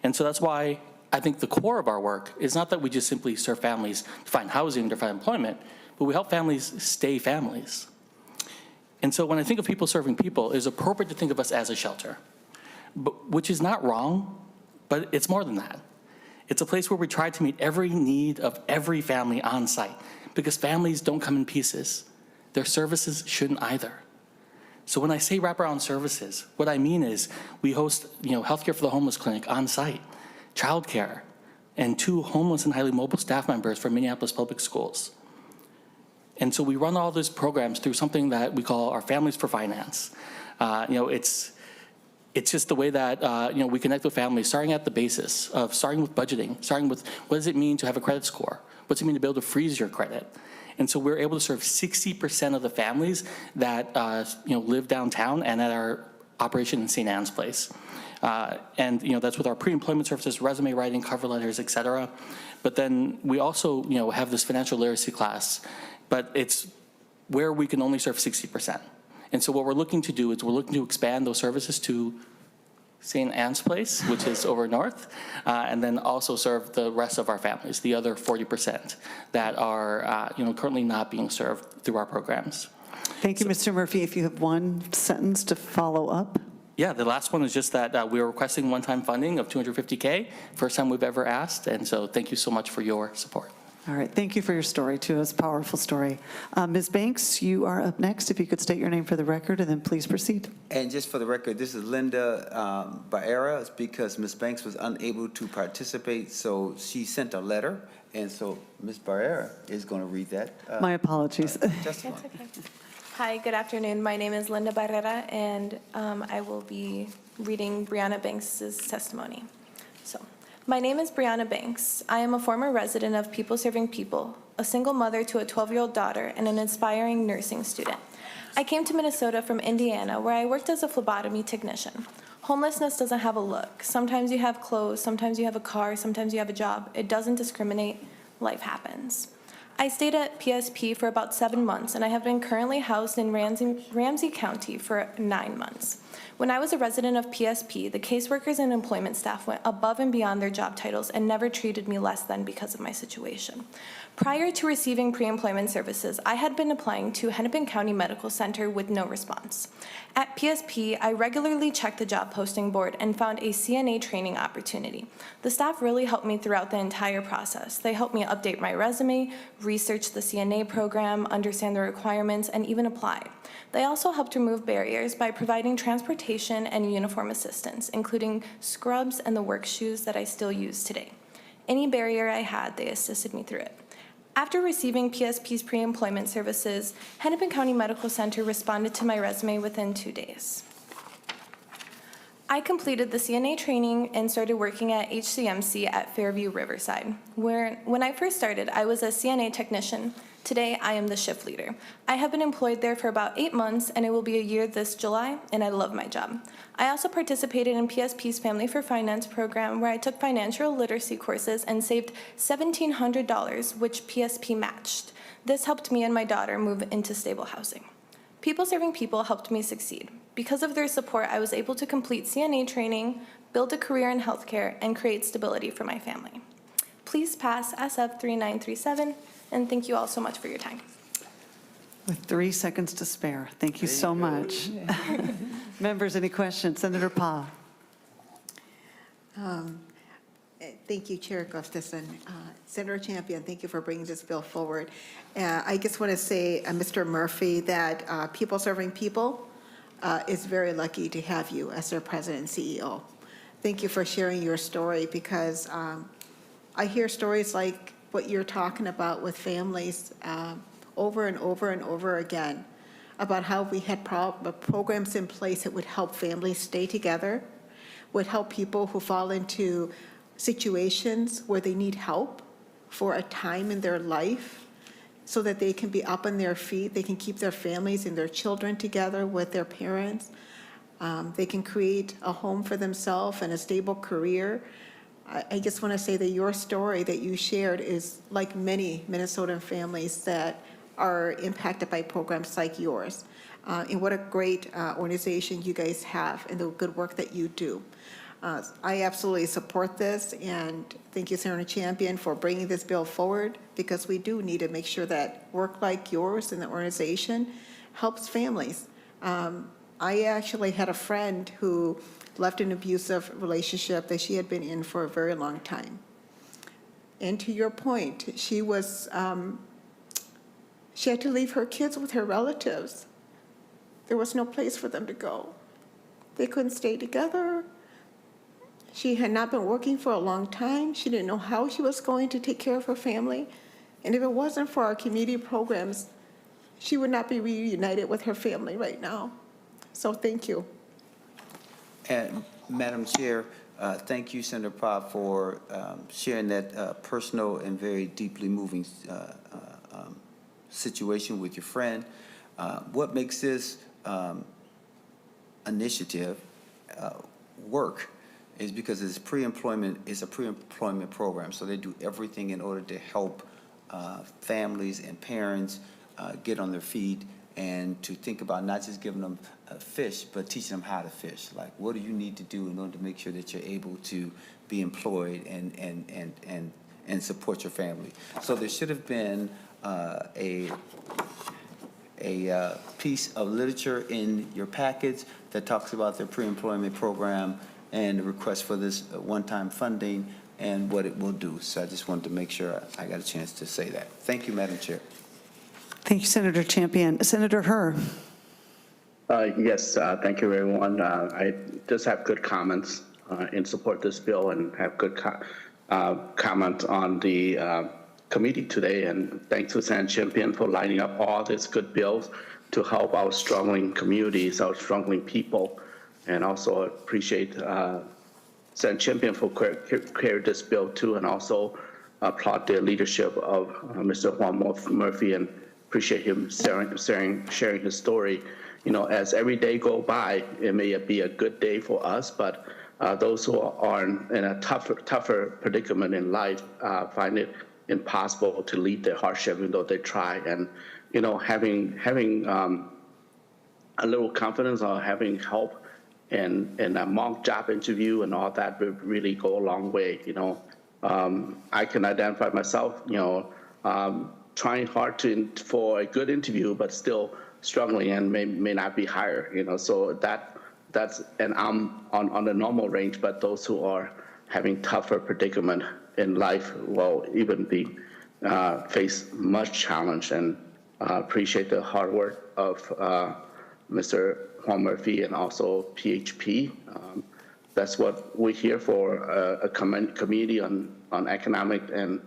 And so that's why I think the core of our work is not that we just simply serve families to find housing, to find employment, but we help families stay families. And so when I think of People Serving People, it's appropriate to think of us as a shelter. Which is not wrong, but it's more than that. It's a place where we try to meet every need of every family on site, because families don't come in pieces. Their services shouldn't either. So when I say wraparound services, what I mean is we host, healthcare for the homeless clinic on site, childcare, and 2 homeless and highly mobile staff members from Minneapolis Public Schools. And so we run all those programs through something that we call our Families for Finance. It's just the way that we connect with families, starting at the basis of starting with budgeting, starting with what does it mean to have a credit score? What does it mean to be able to freeze your credit? And so we're able to serve 60% of the families that live downtown and at our operation in St. Anne's Place. That's with our pre-employment services, resume writing, cover letters, et cetera. But then we also have this financial literacy class, but it's where we can only serve 60%. And so what we're looking to do is we're looking to expand those services to St. Anne's Place, which is over north, and then also serve the rest of our families, the other 40% that are currently not being served through our programs. Thank you, Mr. Murphy. If you have one sentence to follow up. Yeah, the last one is just that we are requesting one-time funding of $250K, first time we've ever asked, and so thank you so much for your support. All right, thank you for your story, too. It's a powerful story. Ms. Banks, you are up next. If you could state your name for the record, and then please proceed. And just for the record, this is Linda Barrera. It's because Ms. Banks was unable to participate, so she sent a letter, and so Ms. Barrera is going to read that. My apologies. Testimony. That's okay. Hi, good afternoon. My name is Linda Barrera, and I will be reading Brianna Banks' testimony. My name is Brianna Banks. I am a former resident of People Serving People, a single mother to a 12-year-old daughter, and an aspiring nursing student. I came to Minnesota from Indiana, where I worked as a phlebotomy technician. Homelessness doesn't have a look. Sometimes you have clothes, sometimes you have a car, sometimes you have a job. It doesn't discriminate. Life happens. I stayed at PSP for about 7 months, and I have been currently housed in Ramsey County for 9 months. When I was a resident of PSP, the caseworkers and employment staff went above and beyond their job titles and never treated me less than because of my situation. Prior to receiving pre-employment services, I had been applying to Hennepin County Medical Center with no response. At PSP, I regularly checked the job posting board and found a CNA training opportunity. The staff really helped me throughout the entire process. They helped me update my resume, research the CNA program, understand the requirements, and even apply. They also helped remove barriers by providing transportation and uniform assistance, including scrubs and the work shoes that I still use today. Any barrier I had, they assisted me through it. After receiving PSP's pre-employment services, Hennepin County Medical Center responded to my resume within 2 days. I completed the CNA training and started working at HCMC at Fairview Riverside, where when I first started, I was a CNA technician. Today, I am the shift leader. I have been employed there for about 8 months, and it will be a year this July, and I love my job. I also participated in PSP's Family for Finance program, where I took financial literacy courses and saved $1,700, which PSP matched. This helped me and my daughter move into stable housing. People Serving People helped me succeed. Because of their support, I was able to complete CNA training, build a career in healthcare, and create stability for my family. Please pass SF 3937, and thank you all so much for your time. With 3 seconds to spare, thank you so much. Members, any questions? Senator Pa. Thank you, Chair Gustafson. Senator Champion, thank you for bringing this bill forward. I just want to say, Mr. Murphy, that People Serving People is very lucky to have you as their president and CEO. Thank you for sharing your story, because I hear stories like what you're talking about with families over and over and over again, about how we had programs in place that would help families stay together, would help people who fall into situations where they need help for a time in their life so that they can be up on their feet, they can keep their families and their children together with their parents. They can create a home for themselves and a stable career. I just want to say that your story that you shared is like many Minnesotan families that are impacted by programs like yours. And what a great organization you guys have and the good work that you do. I absolutely support this, and thank you, Senator Champion, for bringing this bill forward, because we do need to make sure that work like yours in the organization helps families. I actually had a friend who left an abusive relationship that she had been in for a very long time. And to your point, she had to leave her kids with her relatives. There was no place for them to go. They couldn't stay together. She had not been working for a long time. She didn't know how she was going to take care of her family. And if it wasn't for our community programs, she would not be reunited with her family right now. So thank you. And Madam Chair, thank you, Senator Pop, for sharing that personal and very deeply moving situation with your friend. What makes this initiative work is because it's a pre-employment program. So they do everything in order to help families and parents get on their feet, and to think about not just giving them a fish, but teaching them how to fish. Like, what do you need to do in order to make sure that you're able to be employed and support your family? So there should have been a piece of literature in your package that talks about their pre-employment program and the request for this one-time funding and what it will do. So I just wanted to make sure I got a chance to say that. Thank you, Madam Chair. Thank you, Senator Champion. Senator Herr. Yes, thank you, everyone. I just have good comments in support of this bill, and have good comment on the committee today. And thanks to Senator Champion for lining up all these good bills to help our struggling communities, our struggling people. And also appreciate Senator Champion for carrying this bill too, and also applaud the leadership of Mr. Juan Murphy, and appreciate him sharing his story. You know, as every day go by, it may be a good day for us, but those who are in a tougher predicament in life find it impossible to leave their hardship, even though they try. And you know, having a little confidence or having help in a mock job interview and all that would really go a long way. You know, I can identify myself, you know, trying hard for a good interview, but still struggling and may not be hired. You know, so that's, and I'm on the normal range, but those who are having tougher predicament in life will even be face much challenge. And appreciate the hard work of Mr. Juan Murphy and also PHP. That's what we're here for, a committee on economic and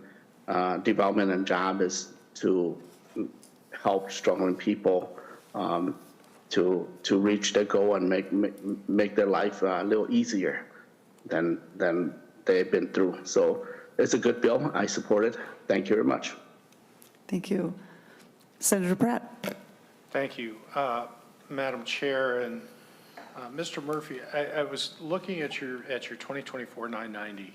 development and job, is to help struggling people to reach their goal and make their life a little easier than they've been through. So it's a good bill. I support it. Thank you very much. Thank you. Senator Pratt. Thank you, Madam Chair. And Mr. Murphy, I was looking at your 2024 990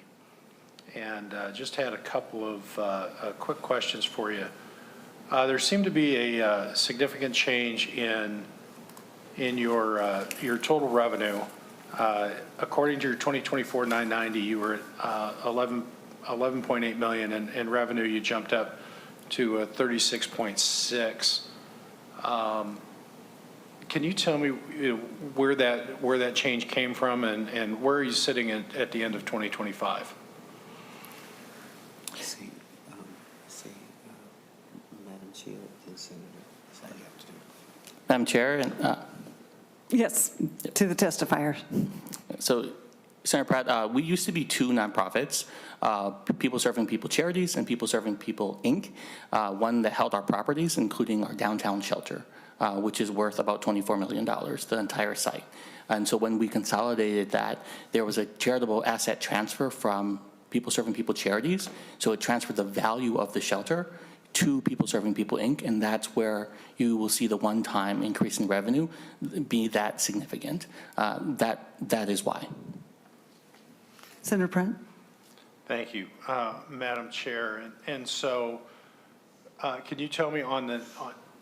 and just had a couple of quick questions for you. There seemed to be a significant change in your total revenue. According to your 2024 990, you were at 11.8 million, and in revenue you jumped up to 36.6. Can you tell me where that change came from, and where are you sitting at the end of 2025? Madam Chair and Senator. Madam Chair, and Yes, to the testifier. so Senator Pratt, we used to be two nonprofits, People Serving People Charities and People Serving People, Inc., one that held our properties, including our downtown shelter, which is worth about $24 million, the entire site. And so when we consolidated that, there was a charitable asset transfer from People Serving People Charities, so it transferred the value of the shelter to People Serving People, Inc., and that's where you will see the one-time increase in revenue be that significant. That is why. Senator Pratt. Thank you, Madam Chair. And so can you tell me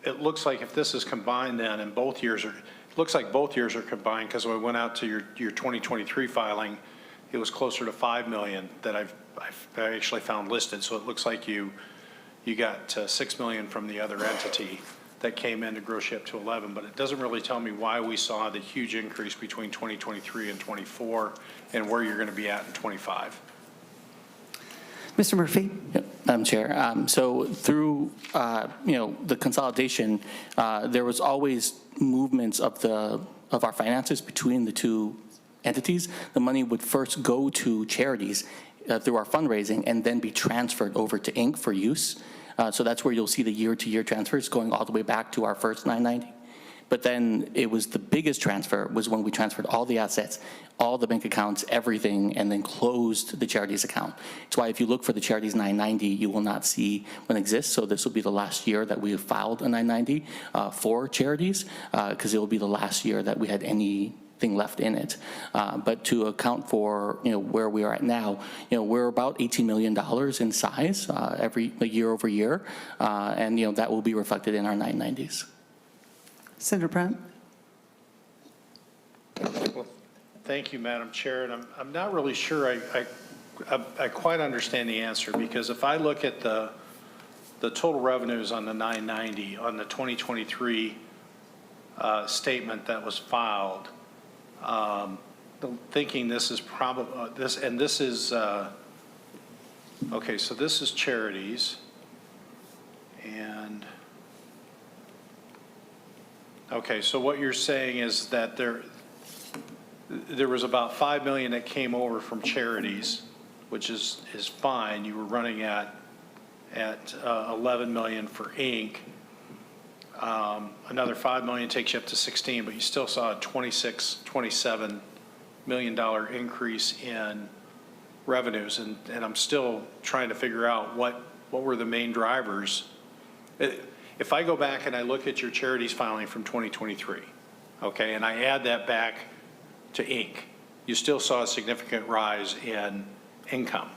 it looks like if this is combined then, and both years are, it looks like both years are combined, because when I went out to your 2023 filing, it was closer to 5 million that I actually found listed. So it looks like you got 6 million from the other entity that came in to gross you up to 11, but it doesn't really tell me why we saw the huge increase between 2023 and 24 and where you're going to be at in 25. Mr. Murphy. Yep, Madam Chair. So through the consolidation, there was always movements of our finances between the two entities. The money would first go to charities through our fundraising and then be transferred over to Inc. for use. So that's where you'll see the year-to-year transfers going all the way back to our first 990. But then it was the biggest transfer was when we transferred all the assets, all the bank accounts, everything, and then closed the charities account. That's why if you look for the charities 990, you will not see one exist. So this will be the last year that we have filed a 990 for charities, because it will be the last year that we had anything left in it. But to account for where we are at now, we're about $18 million in size every year over year, and that will be reflected in our 990s. Senator Pratt. Well, thank you, Madam Chair. And I'm not really sure I quite understand the answer, because if I look at the total revenues on the 990 on the 2023 statement that was filed, thinking this is probably this is okay. So this is charities, and okay. So what you're saying is that there was about 5 million that came over from charities, which is fine. You were running at 11 million for Inc. Another 5 million takes you up to 16, but you still saw a $27 million increase in revenues, and I'm still trying to figure out what were the main drivers. If I go back and I look at your charities filing from 2023, okay, and I add that back to Inc., you still saw a significant rise in income.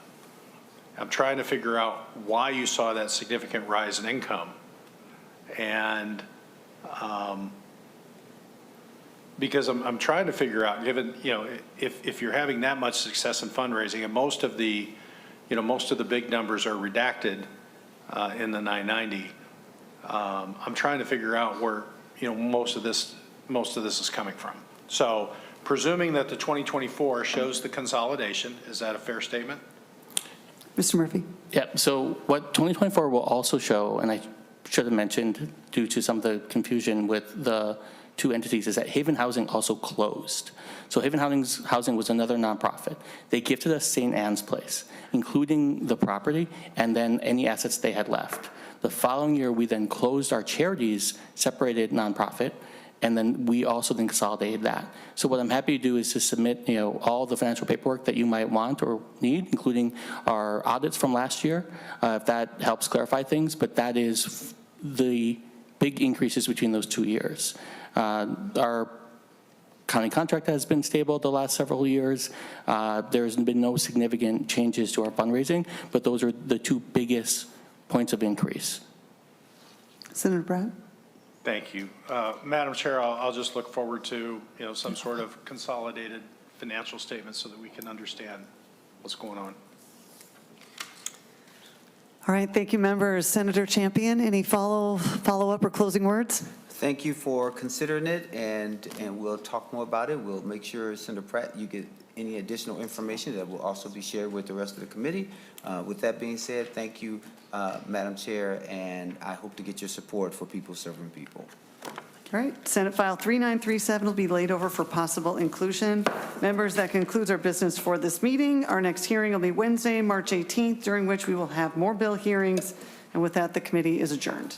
I'm trying to figure out why you saw that significant rise in income. And because I'm trying to figure out, given, if you're having that much success in fundraising, and most of the big numbers are redacted in the 990, I'm trying to figure out where, most of this is coming from. So presuming that the 2024 shows the consolidation, is that a fair statement? Mr. Murphy. Yeah, so what 2024 will also show, and I should have mentioned due to some of the confusion with the two entities, is that Haven Housing also closed. So Haven Housing was another nonprofit. They gifted us St. Anne's Place, including the property and then any assets they had left. The following year, we then closed our charities separated nonprofit, and then we also then consolidated that. So what I'm happy to do is to submit, all the financial paperwork that you might want or need, including our audits from last year, if that helps clarify things, but that is the big increases between those 2 years. Our county contract has been stable the last several years. There's been no significant changes to our fundraising, but those are the two biggest points of increase. Senator Brett? Thank you. Madam Chair, I'll just look forward to, some sort of consolidated financial statement so that we can understand what's going on. All right, thank you, members. Senator Champion, any follow-up or closing words? Thank you for considering it, and we'll talk more about it. We'll make sure, Senator Pratt, you get any additional information that will also be shared with the rest of the committee. With that being said, thank you, Madam Chair, and I hope to get your support for people serving people. All right, Senate File 3937 will be laid over for possible inclusion. Members, that concludes our business for this meeting. Our next hearing will be Wednesday, March 18th, during which we will have more bill hearings. And with that, the committee is adjourned.